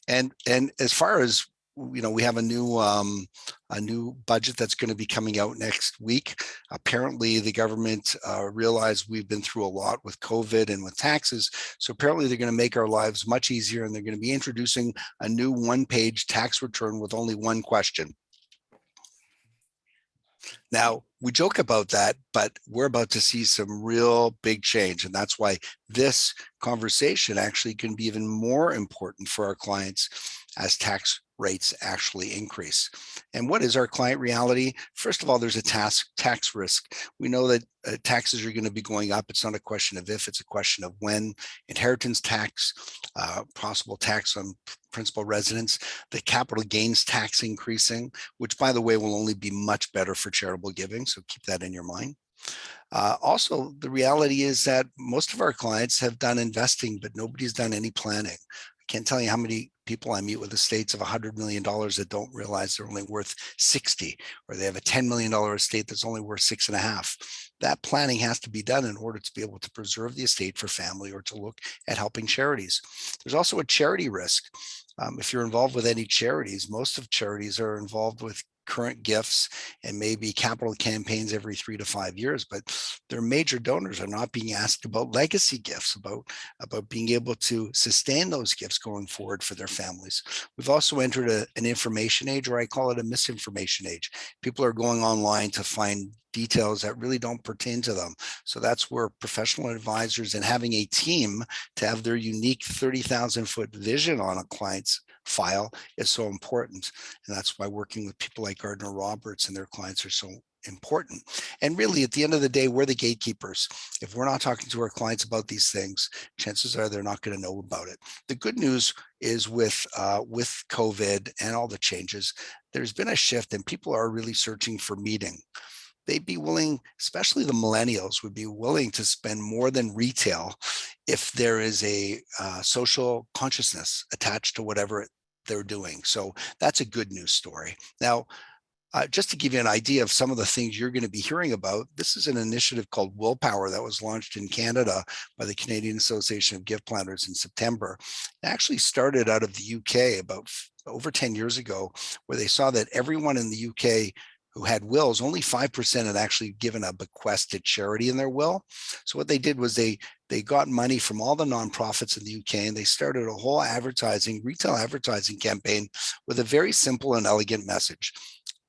And as far as, you know, we have a new budget that's going to be coming out next week. Apparently the government realized we've been through a lot with COVID and with taxes. So apparently they're going to make our lives much easier, and they're going to be introducing a new one-page tax return with only one question. Now, we joke about that, but we're about to see some real big change. And that's why this conversation actually can be even more important for our clients as tax rates actually increase. And what is our client reality? First of all, there's a tax risk. We know that taxes are going to be going up. It's not a question of if, it's a question of when. Inheritance tax, possible tax on principal residence, the capital gains tax increasing, which by the way will only be much better for charitable giving. So keep that in your mind. Also, the reality is that most of our clients have done investing, but nobody's done any planning. I can't tell you how many people I meet with estates of $100 million that don't realize they're only worth 60, or they have a $10 million estate that's only worth 6.5. That planning has to be done in order to be able to preserve the estate for family or to look at helping charities. There's also a charity risk. If you're involved with any charities, most of charities are involved with current gifts and maybe capital campaigns every 3 to 5 years, but their major donors are not being asked about legacy gifts, about being able to sustain those gifts going forward for their families. We've also entered an information age, or I call it a misinformation age. People are going online to find details that really don't pertain to them. So that's where professional advisors and having a team to have their unique 30,000-foot vision on a client's file is so important. And that's why working with people like Gardner Roberts and their clients are so important. And really, at the end of the day, we're the gatekeepers. If we're not talking to our clients about these things, chances are they're not going to know about it. The good news is with COVID and all the changes, there's been a shift and people are really searching for meaning. They'd be willing, especially the millennials, would be willing to spend more than retail if there is a social consciousness attached to whatever they're doing. So that's a good news story. Now, just to give you an idea of some of the things you're going to be hearing about, this is an initiative called Willpower that was launched in Canada by the Canadian Association of Gift Planners in September. It actually started out of the UK about over 10 years ago, where they saw that everyone in the UK who had wills, only 5% had actually given a bequest to charity in their will. So what they did was they got money from all the nonprofits in the UK, and they started a whole retail advertising campaign with a very simple and elegant message.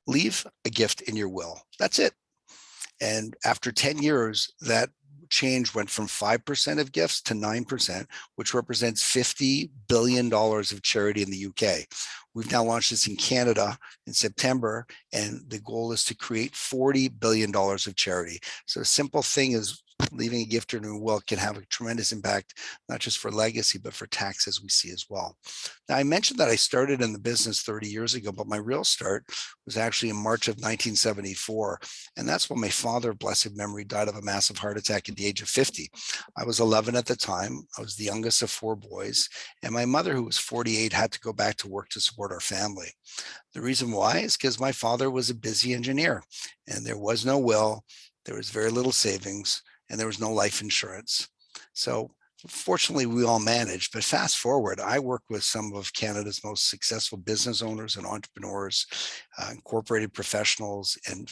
Leave a gift in your will. That's it. And after 10 years, that change went from 5% of gifts to 9%, which represents $50 billion of charity in the UK. We've now launched this in Canada in September, and the goal is to create $40 billion of charity. So a simple thing is leaving a gift or a will can have a tremendous impact, not just for legacy, but for tax, as we see as well. Now, I mentioned that I started in the business 30 years ago, but my real start was actually in March of 1974. And that's when my father, of blessed memory, died of a massive heart attack at the age of 50. I was 11 at the time. I was the youngest of 4 boys. And my mother, who was 48, had to go back to work to support our family. The reason why is because my father was a busy engineer and there was no will, there was very little savings, and there was no life insurance. So fortunately, we all managed. But fast forward, I work with some of Canada's most successful business owners and entrepreneurs, incorporated professionals, and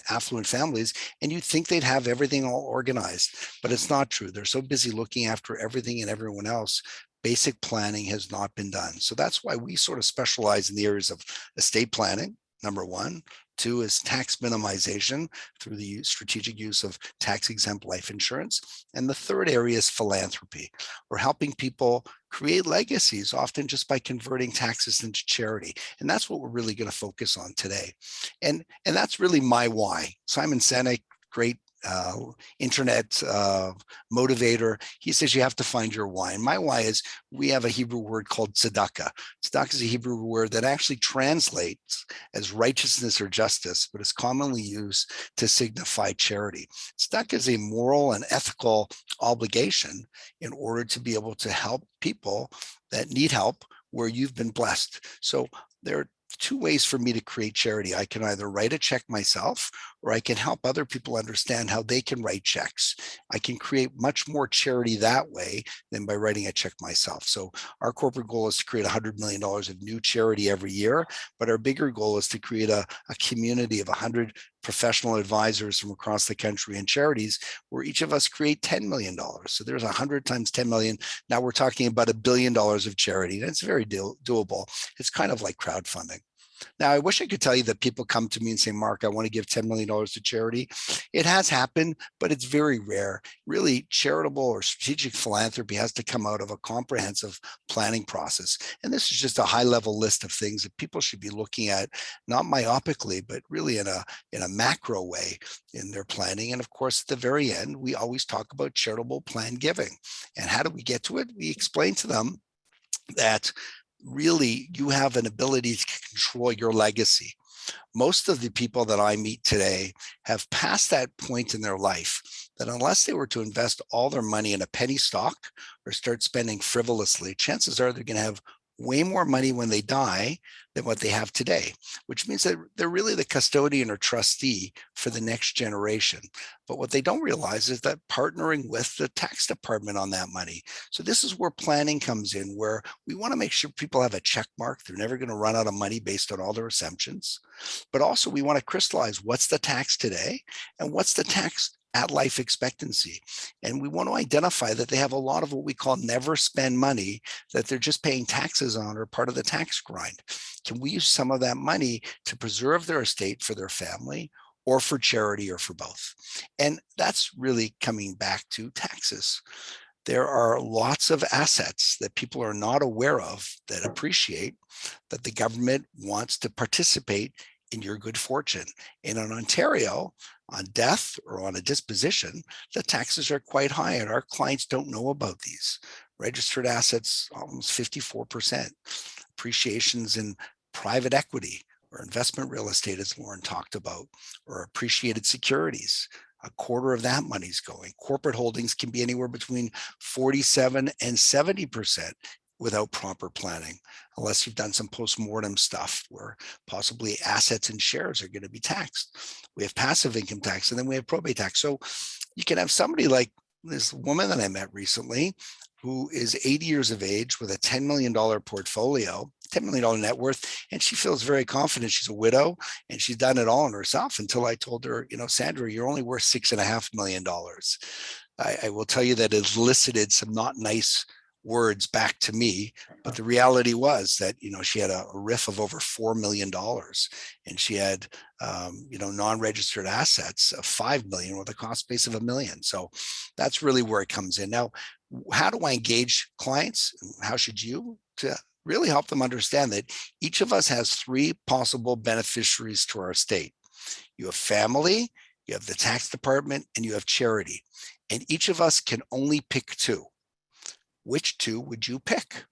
affluent families. And you'd think they'd have everything all organized, but it's not true. They're so busy looking after everything and everyone else. Basic planning has not been done. So that's why we sort of specialize in the areas of estate planning, number 1. 2 is tax minimization through the strategic use of tax-exempt life insurance. And the 3rd area is philanthropy. We're helping people create legacies, often just by converting taxes into charity. And that's what we're really going to focus on today. And that's really my why. Simon Sinek, great internet motivator. He says you have to find your why. And my why is we have a Hebrew word called tzedakah. Tzedakah is a Hebrew word that actually translates as righteousness or justice, but is commonly used to signify charity. Tzedakah is a moral and ethical obligation in order to be able to help people that need help where you've been blessed. So there are 2 ways for me to create charity. I can either write a check myself, or I can help other people understand how they can write checks. I can create much more charity that way than by writing a check myself. So our corporate goal is to create $100 million of new charity every year, but our bigger goal is to create a community of 100 professional advisors from across the country and charities where each of us create $10 million. So there's 100 times 10 million. Now we're talking about $1 billion of charity. And it's very doable. It's kind of like crowdfunding. Now, I wish I could tell you that people come to me and say, Mark, I want to give $10 million to charity. It has happened, but it's very rare. Really, charitable or strategic philanthropy has to come out of a comprehensive planning process. And this is just a high-level list of things that people should be looking at, not myopically, but really in a macro way in their planning. And of course, at the very end, we always talk about charitable plan giving. And how do we get to it? We explain to them that really you have an ability to control your legacy. Most of the people that I meet today have passed that point in their life that unless they were to invest all their money in a penny stock or start spending frivolously, chances are they're going to have way more money when they die than what they have today, which means that they're really the custodian or trustee for the next generation. But what they don't realize is that partnering with the tax department on that money. So this is where planning comes in, where we want to make sure people have a check mark. They're never going to run out of money based on all their assumptions. But also we want to crystallize what's the tax today and what's the tax at life expectancy. And we want to identify that they have a lot of what we call never spend money that they're just paying taxes on or part of the tax grind. Can we use some of that money to preserve their estate for their family or for charity or for both? And that's really coming back to taxes. There are lots of assets that people are not aware of that appreciate that the government wants to participate in your good fortune. And in Ontario, on death or on a disposition, the taxes are quite high and our clients don't know about these. Registered assets, almost 54%. Appreciations in private equity or investment real estate, as Lorne talked about, or appreciated securities. A quarter of that money's going. Corporate holdings can be anywhere between 47 and 70% without proper planning, unless you've done some post-mortem stuff where possibly assets and shares are going to be taxed. We have passive income tax, and then we have probate tax. So you can have somebody like this woman that I met recently who is 80 years of age with a $10 million portfolio, $10 million net worth, and she feels very confident. She's a widow and she's done it all on herself until I told her, you know, Sandra, you're only worth $6.5 million. I will tell you that it elicited some not nice words back to me, but the reality was that, you know, she had a RIF of over $4 million and she had, you know, non-registered assets of 5 million with a cost base of $1 million. So that's really where it comes in. Now, how do I engage clients? How should you to really help them understand that each of us has 3 possible beneficiaries to our estate? You have family, you have the tax department, and you have charity. and each of us can only pick two. Which two would you pick?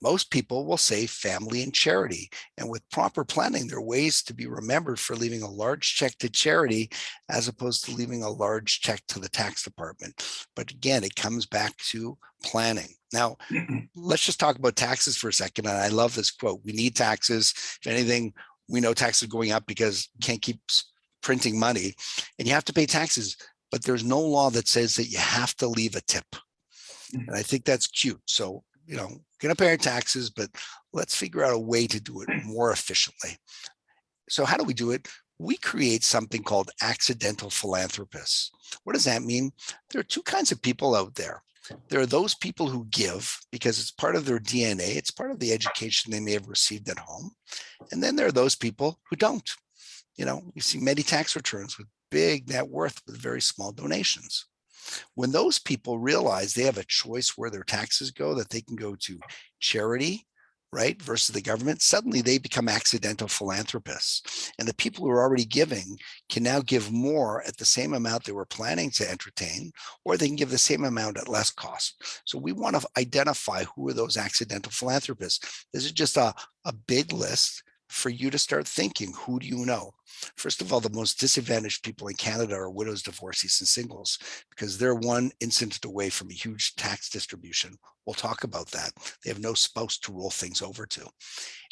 Most people will say family and charity. And with proper planning, there are ways to be remembered for leaving a large check to charity as opposed to leaving a large check to the tax department. But again, it comes back to planning. Now, let's just talk about taxes for a second. And I love this quote. We need taxes. If anything, we know taxes are going up because you can't keep printing money and you have to pay taxes. But there's no law that says that you have to leave a tip. And I think that's cute. So, going to pay our taxes, but let's figure out a way to do it more efficiently. So how do we do it? We create something called accidental philanthropists. What does that mean? There are two kinds of people out there. There are those people who give because it's part of their DNA. It's part of the education they may have received at home. And then there are those people who don't. You see many tax returns with big net worth with very small donations. When those people realize they have a choice where their taxes go, that they can go to charity, right, versus the government, suddenly they become accidental philanthropists. And the people who are already giving can now give more at the same amount they were planning to entertain, or they can give the same amount at less cost. So we want to identify who are those accidental philanthropists. This is just a big list for you to start thinking, who do you know? First of all, the most disadvantaged people in Canada are widows, divorcees, and singles, because they're one incident away from a huge tax distribution. We'll talk about that. They have no spouse to roll things over to.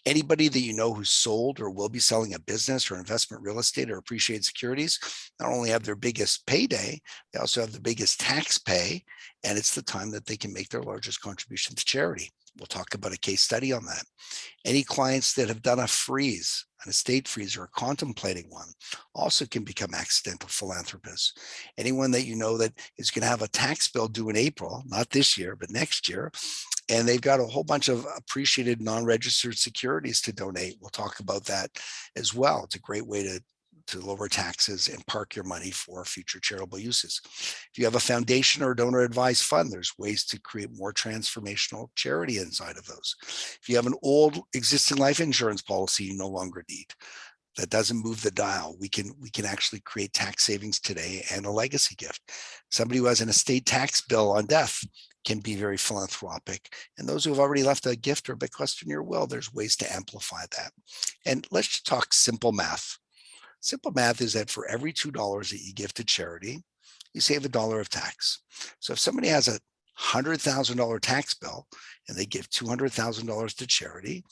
Anybody that you know who's sold or will be selling a business or investment real estate or appreciated securities, not only have their biggest payday, they also have the biggest tax pay, and it's the time that they can make their largest contribution to charity. We'll talk about a case study on that. Any clients that have done a freeze, an estate freeze, or contemplating one also can become accidental philanthropists. Anyone that you know that is going to have a tax bill due in April, not this year, but next year, and they've got a whole bunch of appreciated non-registered securities to donate. We'll talk about that as well. It's a great way to lower taxes and park your money for future charitable uses. If you have a foundation or donor advised fund, there's ways to create more transformational charity inside of those. If you have an old existing life insurance policy you no longer need, that doesn't move the dial, we can actually create tax savings today and a legacy gift. Somebody who has an estate tax bill on death can be very philanthropic. And those who have already left a gift or a bequest in your will, there's ways to amplify that. And let's just talk simple math. Simple math is that for every $2 that you give to charity, you save $1 of tax. So if somebody has a $100,000 tax bill and they give $200,000 to charity,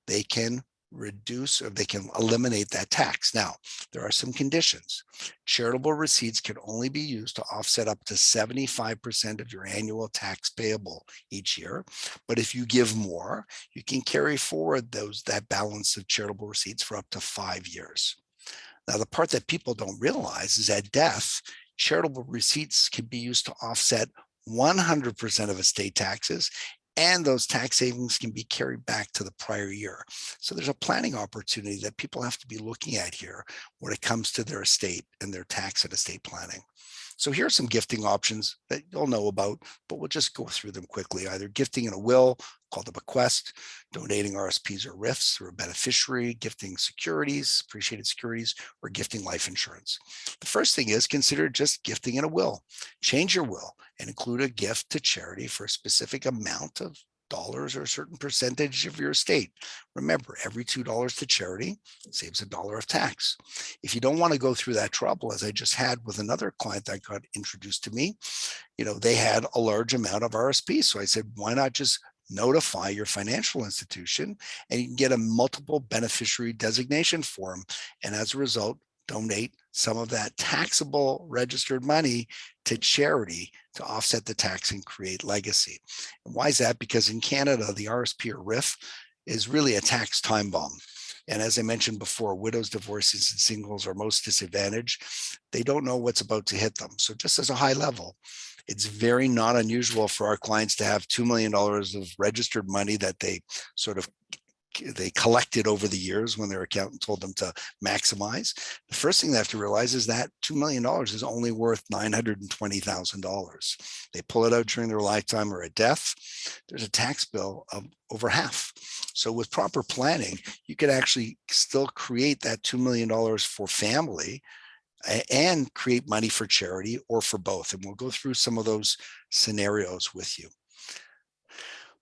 they can reduce or they can eliminate that tax. Now, there are some conditions. Charitable receipts can only be used to offset up to 75% of your annual tax payable each year. But if you give more, you can carry forward that balance of charitable receipts for up to 5 years. Now, the part that people don't realize is at death, charitable receipts can be used to offset 100% of estate taxes, and those tax savings can be carried back to the prior year. So there's a planning opportunity that people have to be looking at here when it comes to their estate and their tax and estate planning. So here are some gifting options that you'll know about, but we'll just go through them quickly. Either gifting in a will, called a bequest, donating RSPs or RIFs through a beneficiary, gifting securities, appreciated securities, or gifting life insurance. The first thing is consider just gifting in a will. Change your will and include a gift to charity for a specific amount of dollars or a certain percentage of your estate. Remember, every $2 to charity saves $1 of tax. If you don't want to go through that trouble, as I just had with another client that got introduced to me, they had a large amount of RSP. So I said, why not just notify your financial institution and you can get a multiple beneficiary designation form. And as a result, donate some of that taxable registered money to charity to offset the tax and create legacy. And why is that? Because in Canada, the RSP or RIF is really a tax time bomb. And as I mentioned before, widows, divorcees, and singles are most disadvantaged. They don't know what's about to hit them. So just as a high level, it's very not unusual for our clients to have $2 million of registered money that they collected over the years when their accountant told them to maximize. The first thing they have to realize is that $2 million is only worth $920,000. They pull it out during their lifetime or at death, there's a tax bill of over half. So with proper planning, you could actually still create that $2 million for family and create money for charity or for both. And we'll go through some of those scenarios with you.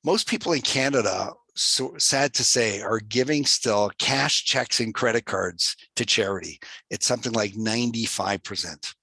Most people in Canada, so sad to say, are giving still cash checks and credit cards to charity. It's something like 95%,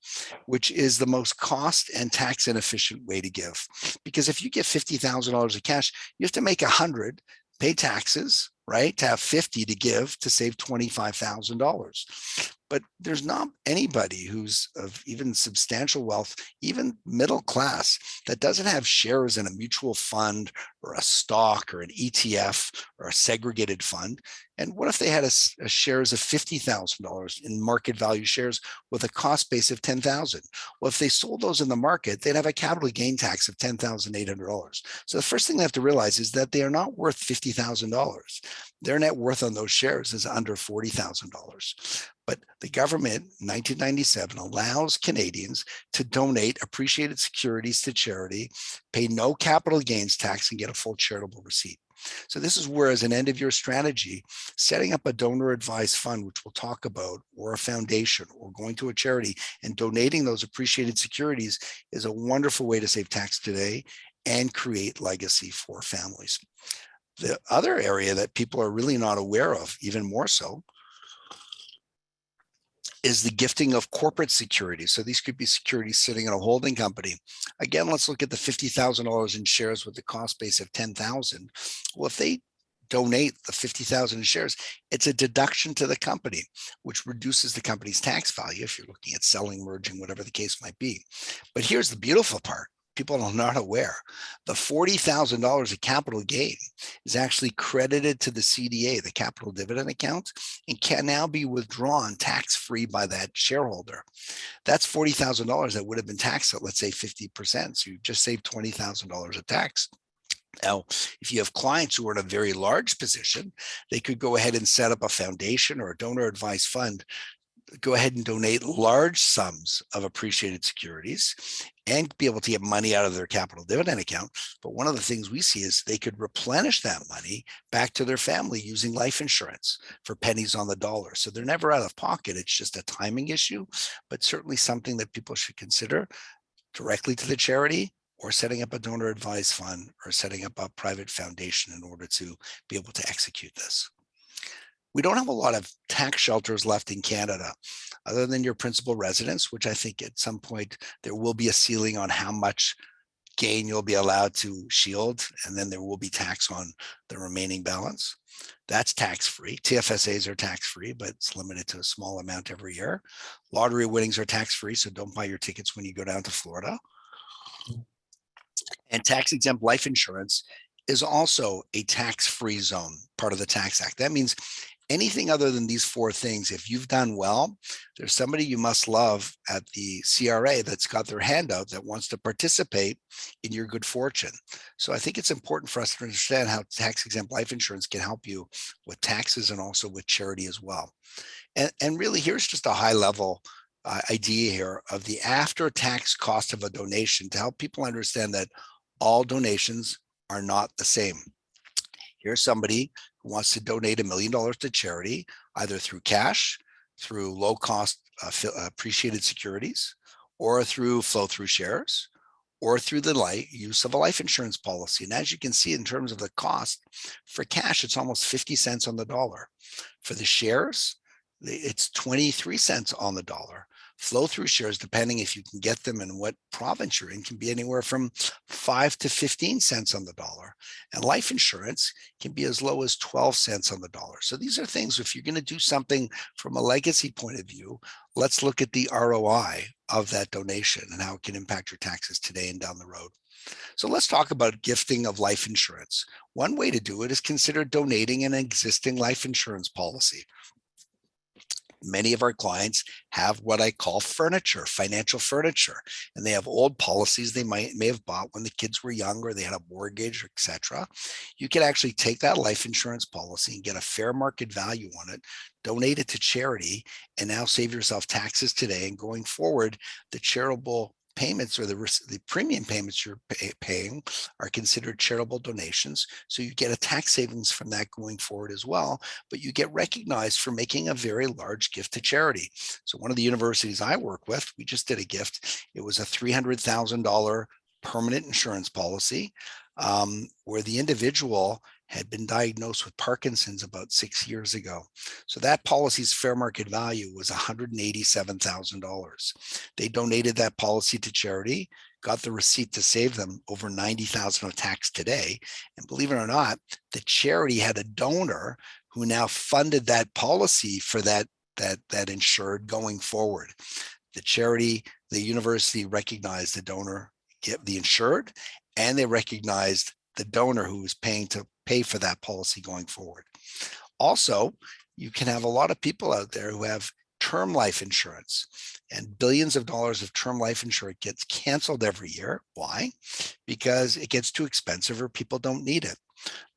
which is the most cost and tax inefficient way to give. Because if you get $50,000 of cash, you have to make 100, pay taxes, right? To have 50 to give to save $25,000. But there's not anybody who's of even substantial wealth, even middle class, that doesn't have shares in a mutual fund or a stock or an ETF or a segregated fund. And what if they had a shares of $50,000 in market value shares with a cost base of $10,000? Well, if they sold those in the market, they'd have a capital gain tax of $10,800. So the first thing they have to realize is that they are not worth $50,000. Their net worth on those shares is under $40,000. But the government in 1997 allows Canadians to donate appreciated securities to charity, pay no capital gains tax, and get a full charitable receipt. So this is where, as an end of year strategy, setting up a donor advised fund, which we'll talk about, or a foundation, or going to a charity and donating those appreciated securities is a wonderful way to save tax today and create legacy for families. The other area that people are really not aware of, even more so, is the gifting of corporate securities. So these could be securities sitting in a holding company. Again, let's look at the $50,000 in shares with the cost base of $10,000. Well, if they donate the $50,000 in shares, it's a deduction to the company, which reduces the company's tax value if you're looking at selling, merging, whatever the case might be. But here's the beautiful part. People are not aware. The $40,000 of capital gain is actually credited to the CDA, the capital dividend account, and can now be withdrawn tax-free by that shareholder. That's $40,000 that would have been taxed at, let's say, 50%. So you just saved $20,000 of tax. Now, if you have clients who are in a very large position, they could go ahead and set up a foundation or a donor advised fund, go ahead and donate large sums of appreciated securities and be able to get money out of their capital dividend account. But one of the things we see is they could replenish that money back to their family using life insurance for pennies on the dollar. So they're never out of pocket. It's just a timing issue, but certainly something that people should consider directly to the charity, or setting up a donor advised fund, or setting up a private foundation in order to be able to execute this. We don't have a lot of tax shelters left in Canada, other than your principal residence, which I think at some point there will be a ceiling on how much gain you'll be allowed to shield, and then there will be tax on the remaining balance. That's tax-free. TFSAs are tax-free, but it's limited to a small amount every year. Lottery winnings are tax-free, so don't buy your tickets when you go down to Florida. And tax-exempt life insurance is also a tax-free zone, part of the Tax Act. That means anything other than these four things, if you've done well, there's somebody you must love at the CRA that's got their hand out that wants to participate in your good fortune. So I think it's important for us to understand how tax-exempt life insurance can help you with taxes and also with charity as well. And really, here's just a high-level idea here of the after-tax cost of a donation to help people understand that all donations are not the same. Here's somebody who wants to donate $1 million to charity, either through cash, through low cost appreciated securities, or through flow through shares, or through the use of a life insurance policy. And as you can see, in terms of the cost for cash, it's almost 50 cents on the dollar. For the shares, it's 23 cents on the dollar. Flow through shares, depending if you can get them and what province you're in, can be anywhere from 5 to 15 cents on the dollar. And life insurance can be as low as 12 cents on the dollar. So these are things, if you're going to do something from a legacy point of view, let's look at the ROI of that donation and how it can impact your taxes today and down the road. So let's talk about gifting of life insurance. One way to do it is consider donating an existing life insurance policy. Many of our clients have what I call furniture, financial furniture, and they have old policies they may have bought when the kids were young, or they had a mortgage, etc. You can actually take that life insurance policy and get a fair market value on it, donate it to charity, and now save yourself taxes today. And going forward, the charitable payments or the premium payments you're paying are considered charitable donations. So you get a tax savings from that going forward as well, but you get recognized for making a very large gift to charity. So one of the universities I work with, we just did a gift. It was a $300,000 permanent insurance policy where the individual had been diagnosed with Parkinson's about 6 years ago. So that policy's fair market value was $187,000. They donated that policy to charity, got the receipt to save them over $90,000 of tax today. And believe it or not, the charity had a donor who now funded that policy for that insured going forward. The charity, the university recognized the donor, the insured, and they recognized the donor who was paying to pay for that policy going forward. Also, you can have a lot of people out there who have term life insurance, and billions of dollars of term life insurance gets canceled every year. Why? Because it gets too expensive or people don't need it.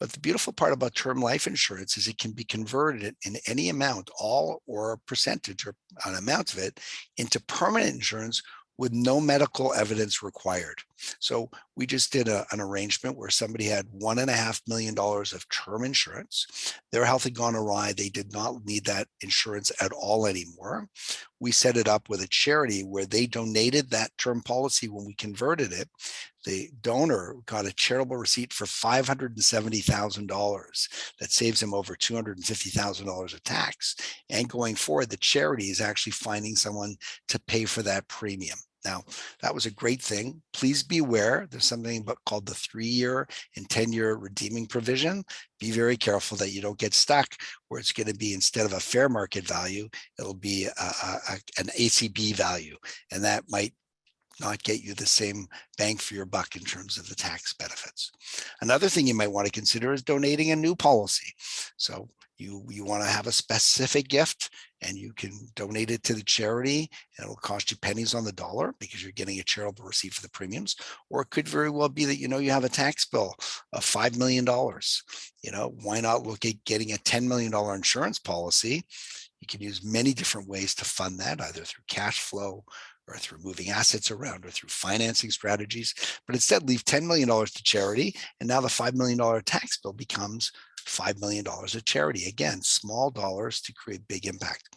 But the beautiful part about term life insurance is it can be converted in any amount, all or a percentage or an amount of it, into permanent insurance with no medical evidence required. So we just did an arrangement where somebody had $1.5 million of term insurance. Their health had gone awry. They did not need that insurance at all anymore. We set it up with a charity where they donated that term policy when we converted it. The donor got a charitable receipt for $570,000 that saves him over $250,000 of tax. And going forward, the charity is actually finding someone to pay for that premium. Now, that was a great thing. Please be aware, there's something called the 3-year and 10-year redeeming provision. Be very careful that you don't get stuck where it's going to be, instead of a fair market value, it'll be an ACB value. And that might not get you the same bang for your buck in terms of the tax benefits. Another thing you might want to consider is donating a new policy. So you want to have a specific gift and you can donate it to the charity and it'll cost you pennies on the dollar because you're getting a charitable receipt for the premiums. Or it could very well be that, you have a tax bill of $5 million. Why not look at getting a $10 million insurance policy? You can use many different ways to fund that, either through cash flow or through moving assets around or through financing strategies. But instead, leave $10 million to charity. And now the $5 million tax bill becomes $5 million of charity. Again, small dollars to create big impact.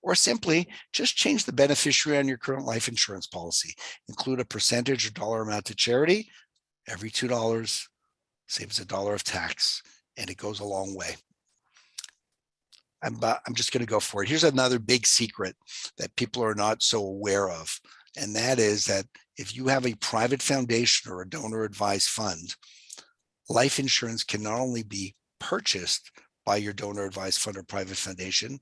Or simply just change the beneficiary on your current life insurance policy. Include a percentage or dollar amount to charity. Every $2 saves $1 of tax, and it goes a long way. I'm just going to go for it. Here's another big secret that people are not so aware of. And that is that if you have a private foundation or a donor advised fund, life insurance can not only be purchased by your donor advised fund or private foundation,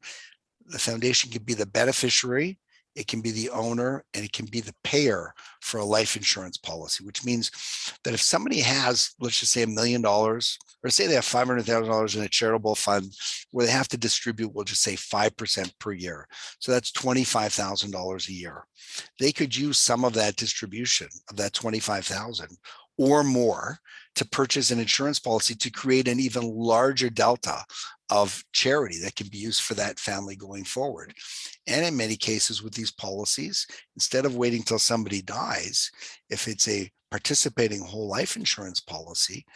the foundation can be the beneficiary, it can be the owner, and it can be the payer for a life insurance policy, which means that if somebody has, let's just say $1 million, or say they have $500,000 in a charitable fund where they have to distribute, we'll just say 5% per year. So that's $25,000 a year. They could use some of that distribution of that $25,000 or more to purchase an insurance policy to create an even larger delta of charity that can be used for that family going forward. And in many cases with these policies, instead of waiting till somebody dies, if it's a participating whole life insurance policy,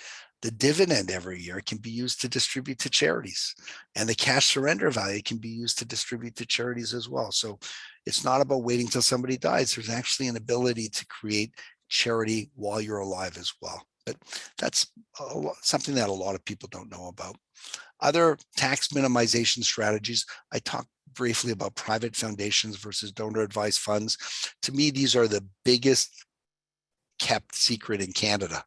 the dividend every year can be used to distribute to charities, and the cash surrender value can be used to distribute to charities as well. So it's not about waiting till somebody dies. There's actually an ability to create charity while you're alive as well. But that's something that a lot of people don't know about. Other tax minimization strategies, I talked briefly about private foundations versus donor advised funds. To me, these are the biggest kept secret in Canada.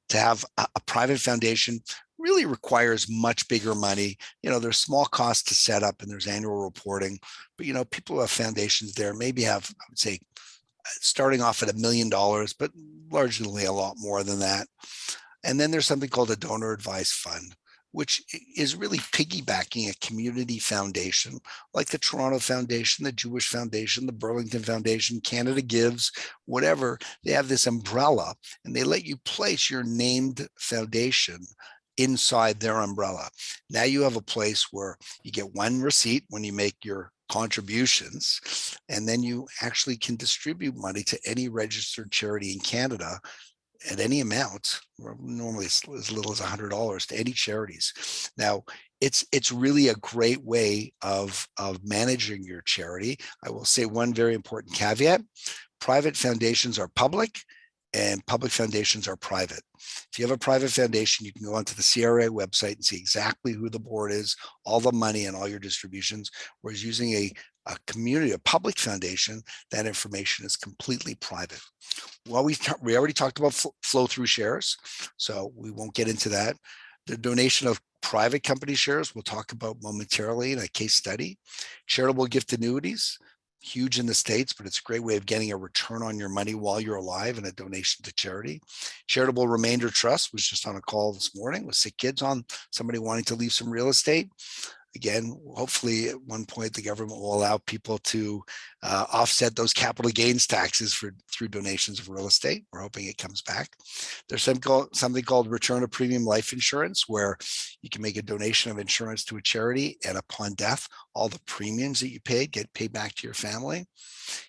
To have a private foundation really requires much bigger money. There's small costs to set up and there's annual reporting, but people who have foundations there maybe have, I would say, starting off at $1 million, but largely a lot more than that. And then there's something called a donor advised fund, which is really piggybacking a community foundation like the Toronto Foundation, the Jewish Foundation, the Burlington Foundation, Canada Gives, whatever. They have this umbrella and they let you place your named foundation inside their umbrella. Now you have a place where you get one receipt when you make your contributions, and then you actually can distribute money to any registered charity in Canada at any amount, or normally as little as $100 to any charities. Now, it's really a great way of managing your charity. I will say one very important caveat: private foundations are public and public foundations are private. If you have a private foundation, you can go onto the CRA website and see exactly who the board is, all the money and all your distributions, whereas using a community, a public foundation, that information is completely private. Well, we already talked about flow through shares, so we won't get into that. The donation of private company shares we'll talk about momentarily in a case study. Charitable gift annuities, huge in the States, but it's a great way of getting a return on your money while you're alive and a donation to charity. Charitable remainder trust was just on a call this morning with sick kids on somebody wanting to leave some real estate. Again, hopefully at one point the government will allow people to offset those capital gains taxes through donations of real estate. We're hoping it comes back. There's something called return of premium life insurance, where you can make a donation of insurance to a charity, and upon death, all the premiums that you paid get paid back to your family.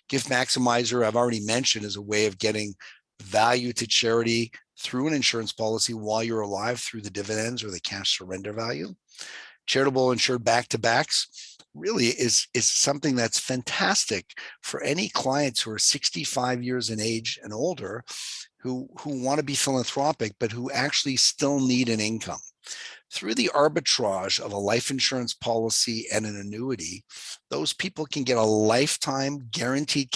Gift Maximizer, I've already mentioned, is a way of getting value to charity through an insurance policy while you're alive through the dividends or the cash surrender value. Charitable insured back-to-backs really is something that's fantastic for any clients who are 65 years in age and older who want to be philanthropic, but who actually still need an income. Through the arbitrage of a life insurance policy and an annuity, those people can get a lifetime guaranteed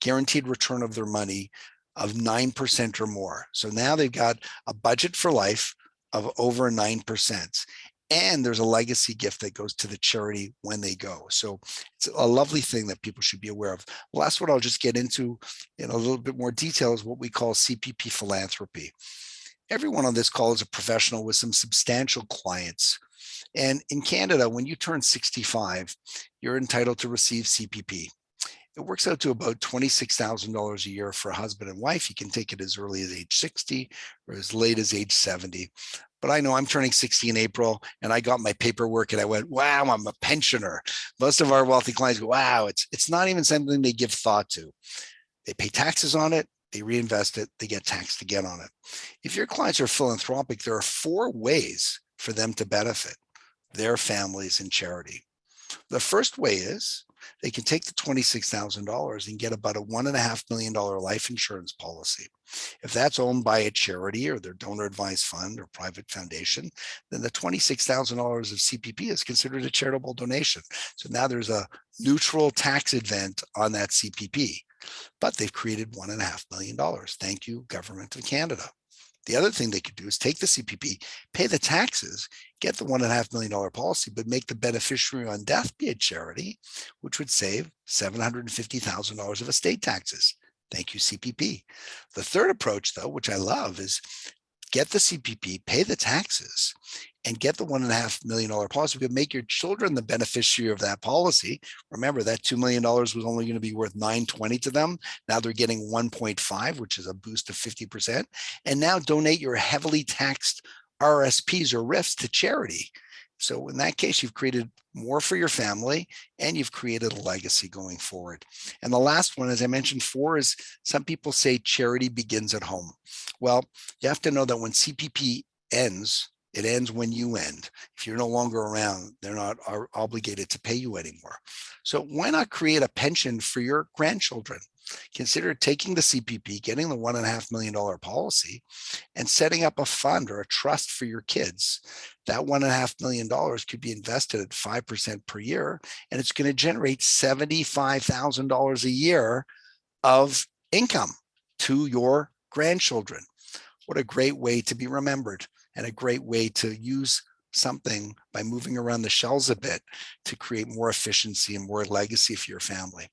guaranteed return of their money of 9% or more. So now they've got a budget for life of over 9%. And there's a legacy gift that goes to the charity when they go. So it's a lovely thing that people should be aware of. The last one I'll just get into in a little bit more detail is what we call CPP philanthropy. Everyone on this call is a professional with some substantial clients. And in Canada, when you turn 65, you're entitled to receive CPP. It works out to about $26,000 a year for a husband and wife. You can take it as early as age 60 or as late as age 70. But I know I'm turning 60 in April, and I got my paperwork and I went, wow, I'm a pensioner. Most of our wealthy clients go, wow, it's not even something they give thought to. They pay taxes on it, they reinvest it, they get taxed again on it. If your clients are philanthropic, there are 4 ways for them to benefit their families and charity. The first way is they can take the $26,000 and get about a $1.5 million life insurance policy. If that's owned by a charity or their donor advised fund or private foundation, then the $26,000 of CPP is considered a charitable donation. So now there's a neutral tax event on that CPP, but they've created $1.5 million. Thank you, Government of Canada. The other thing they could do is take the CPP, pay the taxes, get the $1.5 million policy, but make the beneficiary on death be a charity, which would save $750,000 of estate taxes. Thank you, CPP. The third approach, though, which I love, is get the CPP, pay the taxes, and get the $1.5 million policy. We could make your children the beneficiary of that policy. Remember, that $2 million was only going to be worth $920 to them. Now they're getting 1.5, which is a boost of 50%. And now donate your heavily taxed RSPs or RIFs to charity. So in that case, you've created more for your family and you've created a legacy going forward. And the last one, as I mentioned, 4 is some people say charity begins at home. Well, you have to know that when CPP ends, it ends when you end. If you're no longer around, they're not obligated to pay you anymore. So why not create a pension for your grandchildren? Consider taking the CPP, getting the $1.5 million policy, and setting up a fund or a trust for your kids. That $1.5 million could be invested at 5% per year, and it's going to generate $75,000 a year of income to your grandchildren. What a great way to be remembered, and a great way to use something by moving around the shells a bit to create more efficiency and more legacy for your family.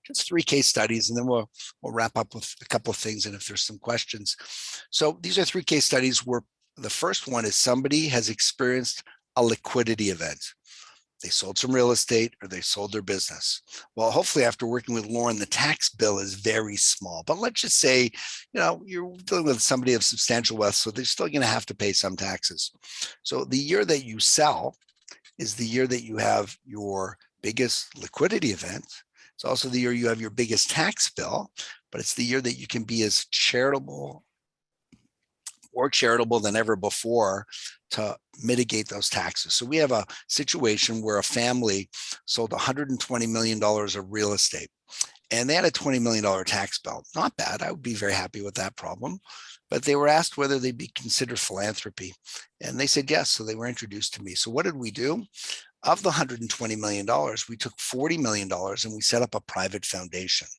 Just 3 case studies, and then we'll wrap up with a couple of things, and if there's some questions. So these are 3 case studies where the first one is somebody has experienced a liquidity event. They sold some real estate or they sold their business. Well, hopefully after working with Lorne, the tax bill is very small. But let's just say, you're dealing with somebody of substantial wealth, so they're still going to have to pay some taxes. So the year that you sell is the year that you have your biggest liquidity event. It's also the year you have your biggest tax bill, but it's the year that you can be as charitable, more charitable than ever before to mitigate those taxes. So we have a situation where a family sold $120 million of real estate, and they had a $20 million tax bill. Not bad. I would be very happy with that problem. But they were asked whether they'd be considered philanthropy. And they said yes. So they were introduced to me. So what did we do? Of the $120 million, we took $40 million and we set up a private foundation.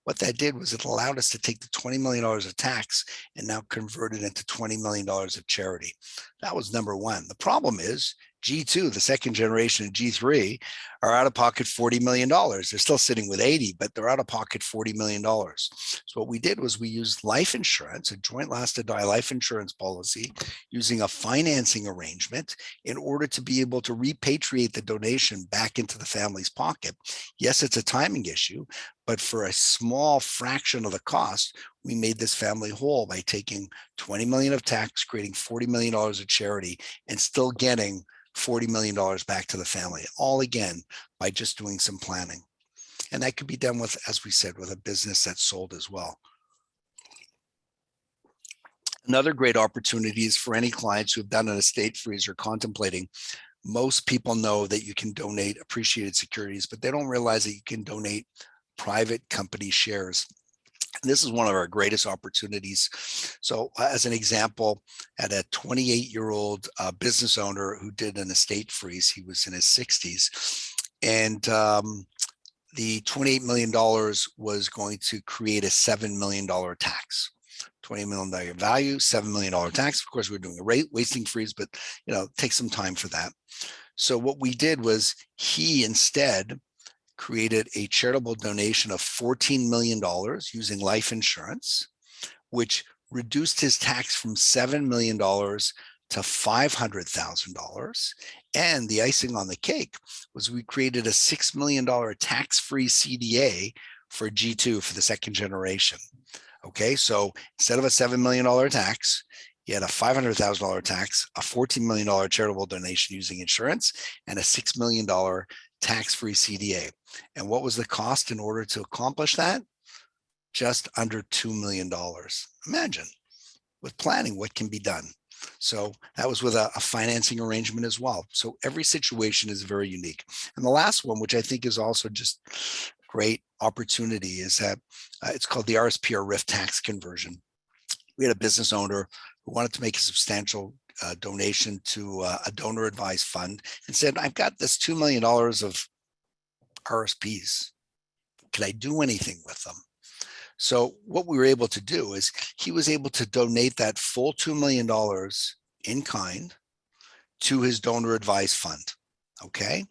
What that did was it allowed us to take the $20 million of tax and now convert it into $20 million of charity. That was number one. The problem is G2, the second generation, and G3 are out of pocket $40 million. They're still sitting with 80, but they're out of pocket $40 million. So what we did was we used life insurance, a joint last to die life insurance policy, using a financing arrangement in order to be able to repatriate the donation back into the family's pocket. Yes, it's a timing issue, but for a small fraction of the cost, we made this family whole by taking 20 million of tax, creating $40 million of charity, and still getting $40 million back to the family, all again, by just doing some planning. And that could be done with, as we said, with a business that's sold as well. Another great opportunity is for any clients who have done an estate freeze or contemplating. Most people know that you can donate appreciated securities, but they don't realize that you can donate private company shares. And this is one of our greatest opportunities. So as an example, at a 28-year-old business owner who did an estate freeze, he was in his 60s, and the $28 million was going to create a $7 million tax. $20 million value, $7 million tax. Of course, we're doing a rate wasting freeze, but take some time for that. So what we did was he instead created a charitable donation of $14 million using life insurance, which reduced his tax from $7 million to $500,000. And the icing on the cake was we created a $6 million tax-free CDA for G2 for the second generation. Okay, so instead of a $7 million tax, he had a $500,000 tax, a $14 million charitable donation using insurance, and a $6 million tax-free CDA. And what was the cost in order to accomplish that? Just under $2 million. Imagine, with planning, what can be done. So that was with a financing arrangement as well. So every situation is very unique. And the last one, which I think is also just great opportunity, is that it's called the RSP or RIF tax conversion. We had a business owner who wanted to make a substantial donation to a donor advised fund and said, I've got this $2 million of RSPs. Can I do anything with them? So what we were able to do is he was able to donate that full $2 million in kind to his donor advised fund. Okay.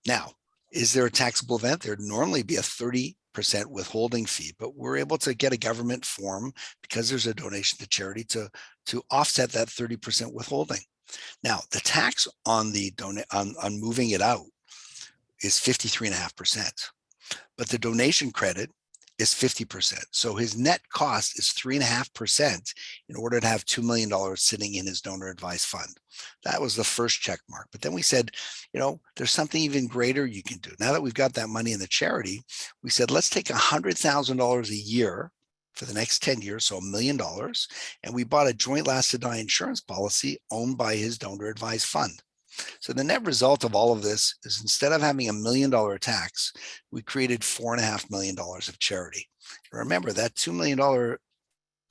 Now, is there a taxable event? There'd normally be a 30% withholding fee, but we're able to get a government form because there's a donation to charity to offset that 30% withholding. Now, the tax on the on moving it out is 53.5%, but the donation credit is 50%. So his net cost is 3.5% in order to have $2 million sitting in his donor advised fund. That was the first check mark. But then we said, there's something even greater you can do. Now that we've got that money in the charity, we said, let's take $100,000 a year for the next 10 years, so $1 million. And we bought a joint last to die insurance policy owned by his donor advised fund. So the net result of all of this is instead of having $1 million tax, we created $4.5 million of charity. Remember, that $2 million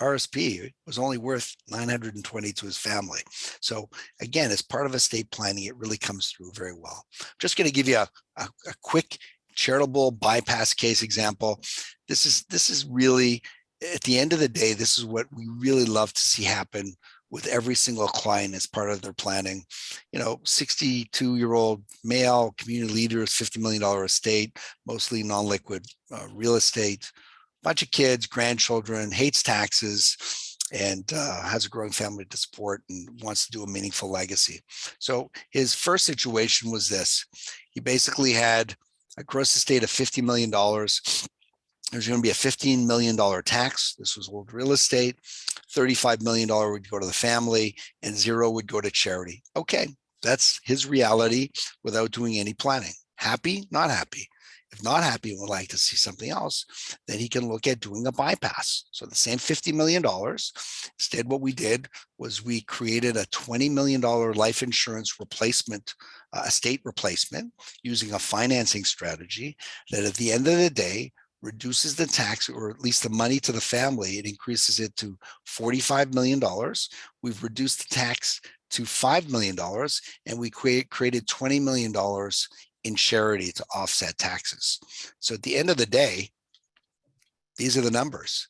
RSP was only worth $920 to his family. So again, as part of estate planning, it really comes through very well. I'm just going to give you a quick charitable bypass case example. This is really, at the end of the day, this is what we really love to see happen with every single client as part of their planning. 62-year-old male, community leaders, $50 million estate, mostly non-liquid real estate, bunch of kids, grandchildren, hates taxes, and has a growing family to support and wants to do a meaningful legacy. So his first situation was this. He basically had a gross estate of $50 million. There's going to be a $15 million tax. This was old real estate. $35 million would go to the family and $0 would go to charity. Okay, That's his reality without doing any planning. Happy, not happy. If not happy and would like to see something else, then he can look at doing a bypass. So the same $50 million. Instead, what we did was we created a $20 million life insurance replacement, estate replacement, using a financing strategy that at the end of the day reduces the tax, or at least the money to the family. It increases it to $45 million. We've reduced the tax to $5 million, and we created $20 million in charity to offset taxes. So at the end of the day, these are the numbers.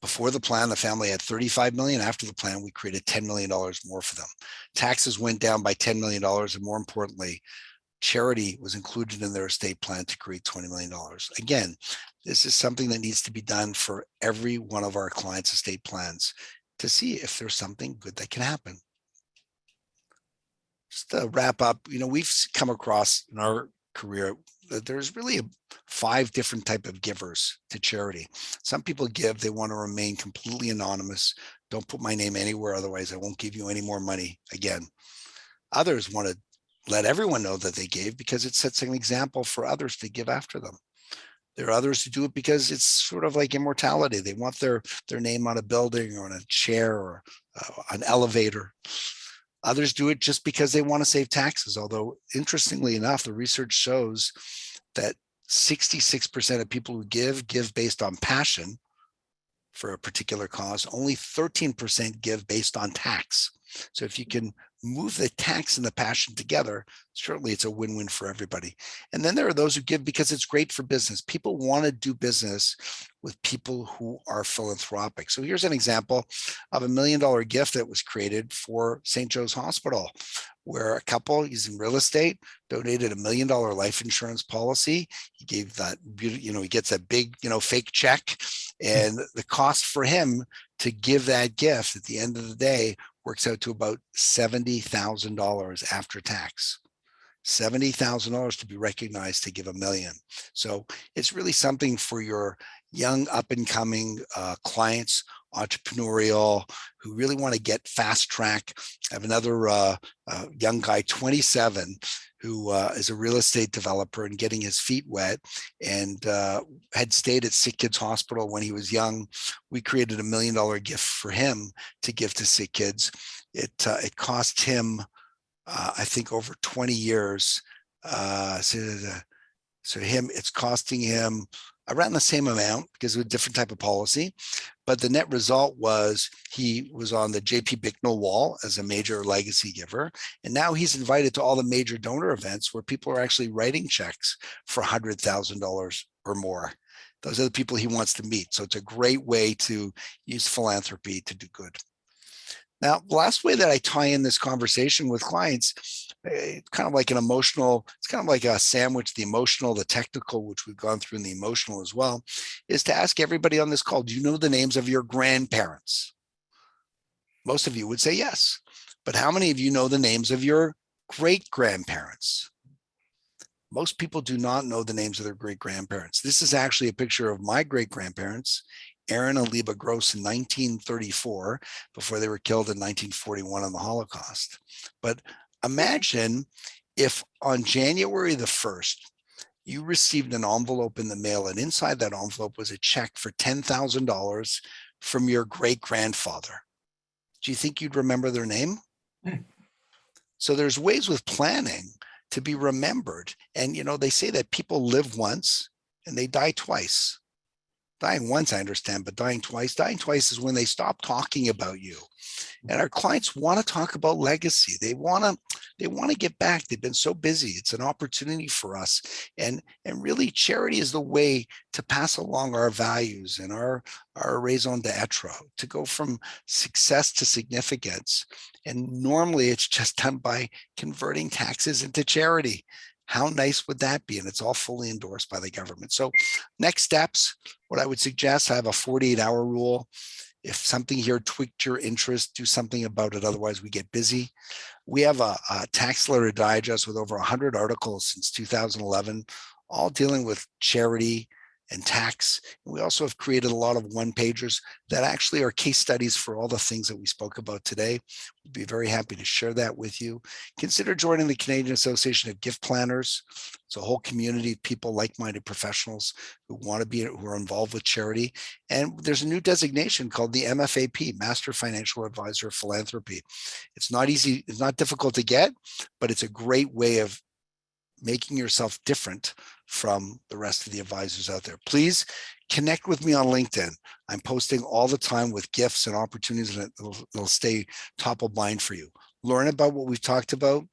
Before the plan, the family had 35 million. After the plan, we created $10 million more for them. Taxes went down by $10 million. And more importantly, charity was included in their estate plan to create $20 million. Again, this is something that needs to be done for every one of our clients' estate plans to see if there's something good that can happen. Just to wrap up, we've come across in our career that there's really 5 different type of givers to charity. Some people give, they want to remain completely anonymous. Don't put my name anywhere, otherwise I won't give you any more money again. Others want to let everyone know that they gave because it sets an example for others to give after them. There are others who do it because it's sort of like immortality. They want their name on a building or on a chair or an elevator. Others do it just because they want to save taxes. Although, interestingly enough, the research shows that 66% of people who give based on passion for a particular cause. Only 13% give based on tax. So if you can move the tax and the passion together, certainly it's a win-win for everybody. And then there are those who give because it's great for business. People want to do business with people who are philanthropic. So here's an example of $1 million gift that was created for St. Joe's Hospital, where a couple, he's in real estate, donated $1 million life insurance policy. He gave that, he gets that big, fake check, and the cost for him to give that gift at the end of the day works out to about $70,000 after tax. $70,000 to be recognized to give $1 million. So it's really something for your young up and coming clients, entrepreneurial, who really want to get fast track. I have another young guy, 27, who is a real estate developer and getting his feet wet, and had stayed at Sick Kids Hospital when he was young. We created $1 million gift for him to give to sick kids. It cost him, I think, over 20 years. So it's costing him around the same amount because of a different type of policy. But the net result was he was on the JP Bicknell wall as a major legacy giver. And now he's invited to all the major donor events where people are actually writing checks for $100,000 or more. Those are the people he wants to meet. So it's a great way to use philanthropy to do good. Now, the last way that I tie in this conversation with clients, it's kind of like it's kind of like a sandwich, the emotional, the technical, which we've gone through, and the emotional as well, is to ask everybody on this call, do you know the names of your grandparents? Most of you would say yes, but how many of you know the names of your great-grandparents? Most people do not know the names of their great-grandparents. This is actually a picture of my great-grandparents, Aaron and Liba Gross, in 1934, before they were killed in 1941 in the Holocaust. But imagine if on January the 1st, you received an envelope in the mail, and inside that envelope was a check for $10,000 from your great-grandfather. Do you think you'd remember their name? So there's ways with planning to be remembered. And, they say that people live once and they die twice. Dying once, I understand, but dying twice is when they stop talking about you. And our clients want to talk about legacy. They want to get back. They've been so busy. It's an opportunity for us. And really, charity is the way to pass along our values and our raison d'etre, to go from success to significance. And normally it's just done by converting taxes into charity. How nice would that be? And it's all fully endorsed by the government. So next steps, what I would suggest, I have a 48-hour rule. If something here tweaked your interest, do something about it. Otherwise, we get busy. We have a tax letter digest with over 100 articles since 2011, all dealing with charity and tax. We also have created a lot of one-pagers that actually are case studies for all the things that we spoke about today. We'd be very happy to share that with you. Consider joining the Canadian Association of Gift Planners. It's a whole community of people, like-minded professionals who are involved with charity. And there's a new designation called the MFAP, Master Financial Advisor of Philanthropy. It's not easy, it's not difficult to get, but it's a great way of making yourself different from the rest of the advisors out there. Please connect with me on LinkedIn. I'm posting all the time with gifts and opportunities that will stay top of mind for you. Learn about what we've talked about,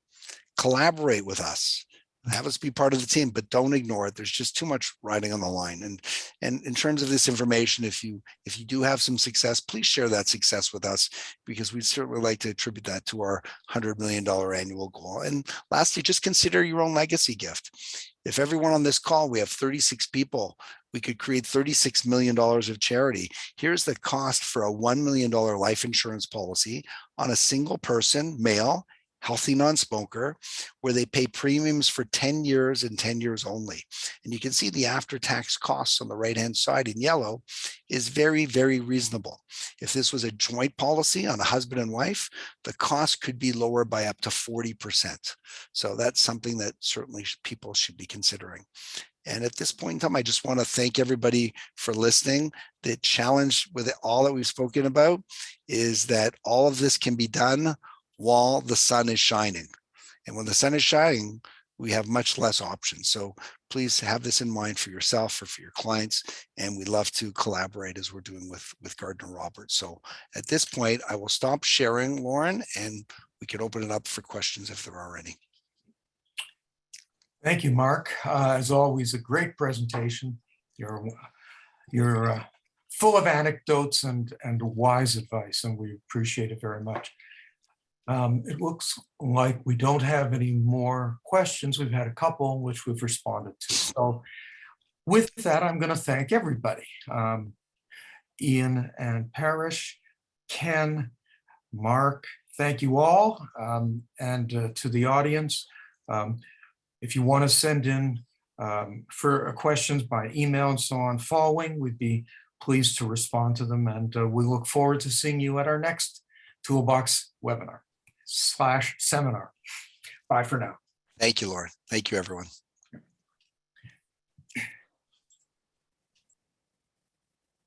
collaborate with us, have us be part of the team, but don't ignore it. There's just too much riding on the line. And in terms of this information, if you do have some success, please share that success with us, because we'd certainly like to attribute that to our $100 million annual goal. And lastly, just consider your own legacy gift. If everyone on this call, we have 36 people, we could create $36 million of charity. Here's the cost for a $1 million life insurance policy on a single person, male, healthy non-smoker, where they pay premiums for 10 years and 10 years only. And you can see the after-tax costs on the right-hand side in yellow is very, very reasonable. If this was a joint policy on a husband and wife, the cost could be lower by up to 40%. So that's something that certainly people should be considering. And at this point in time, I just want to thank everybody for listening. The challenge with all that we've spoken about is that all of this can be done while the sun is shining. And when the sun is shining, we have much less options. So please have this in mind for yourself or for your clients. And we love to collaborate as we're doing with Gardner Roberts. So at this point, I will stop sharing, Lauren, and we can open it up for questions if there are any. Thank you, Mark. As always, a great presentation. You're full of anecdotes and wise advice, and we appreciate it very much. It looks like we don't have any more questions. We've had a couple which we've responded to. So with that, I'm going to thank everybody. Ian and Parish, Ken, Mark, thank you all. And to the audience, if you want to send in for questions by email and so on following, we'd be pleased to respond to them. And we look forward to seeing you at our next Toolbox webinar/seminar. Bye for now. Thank you, Lauren. Thank you, everyone.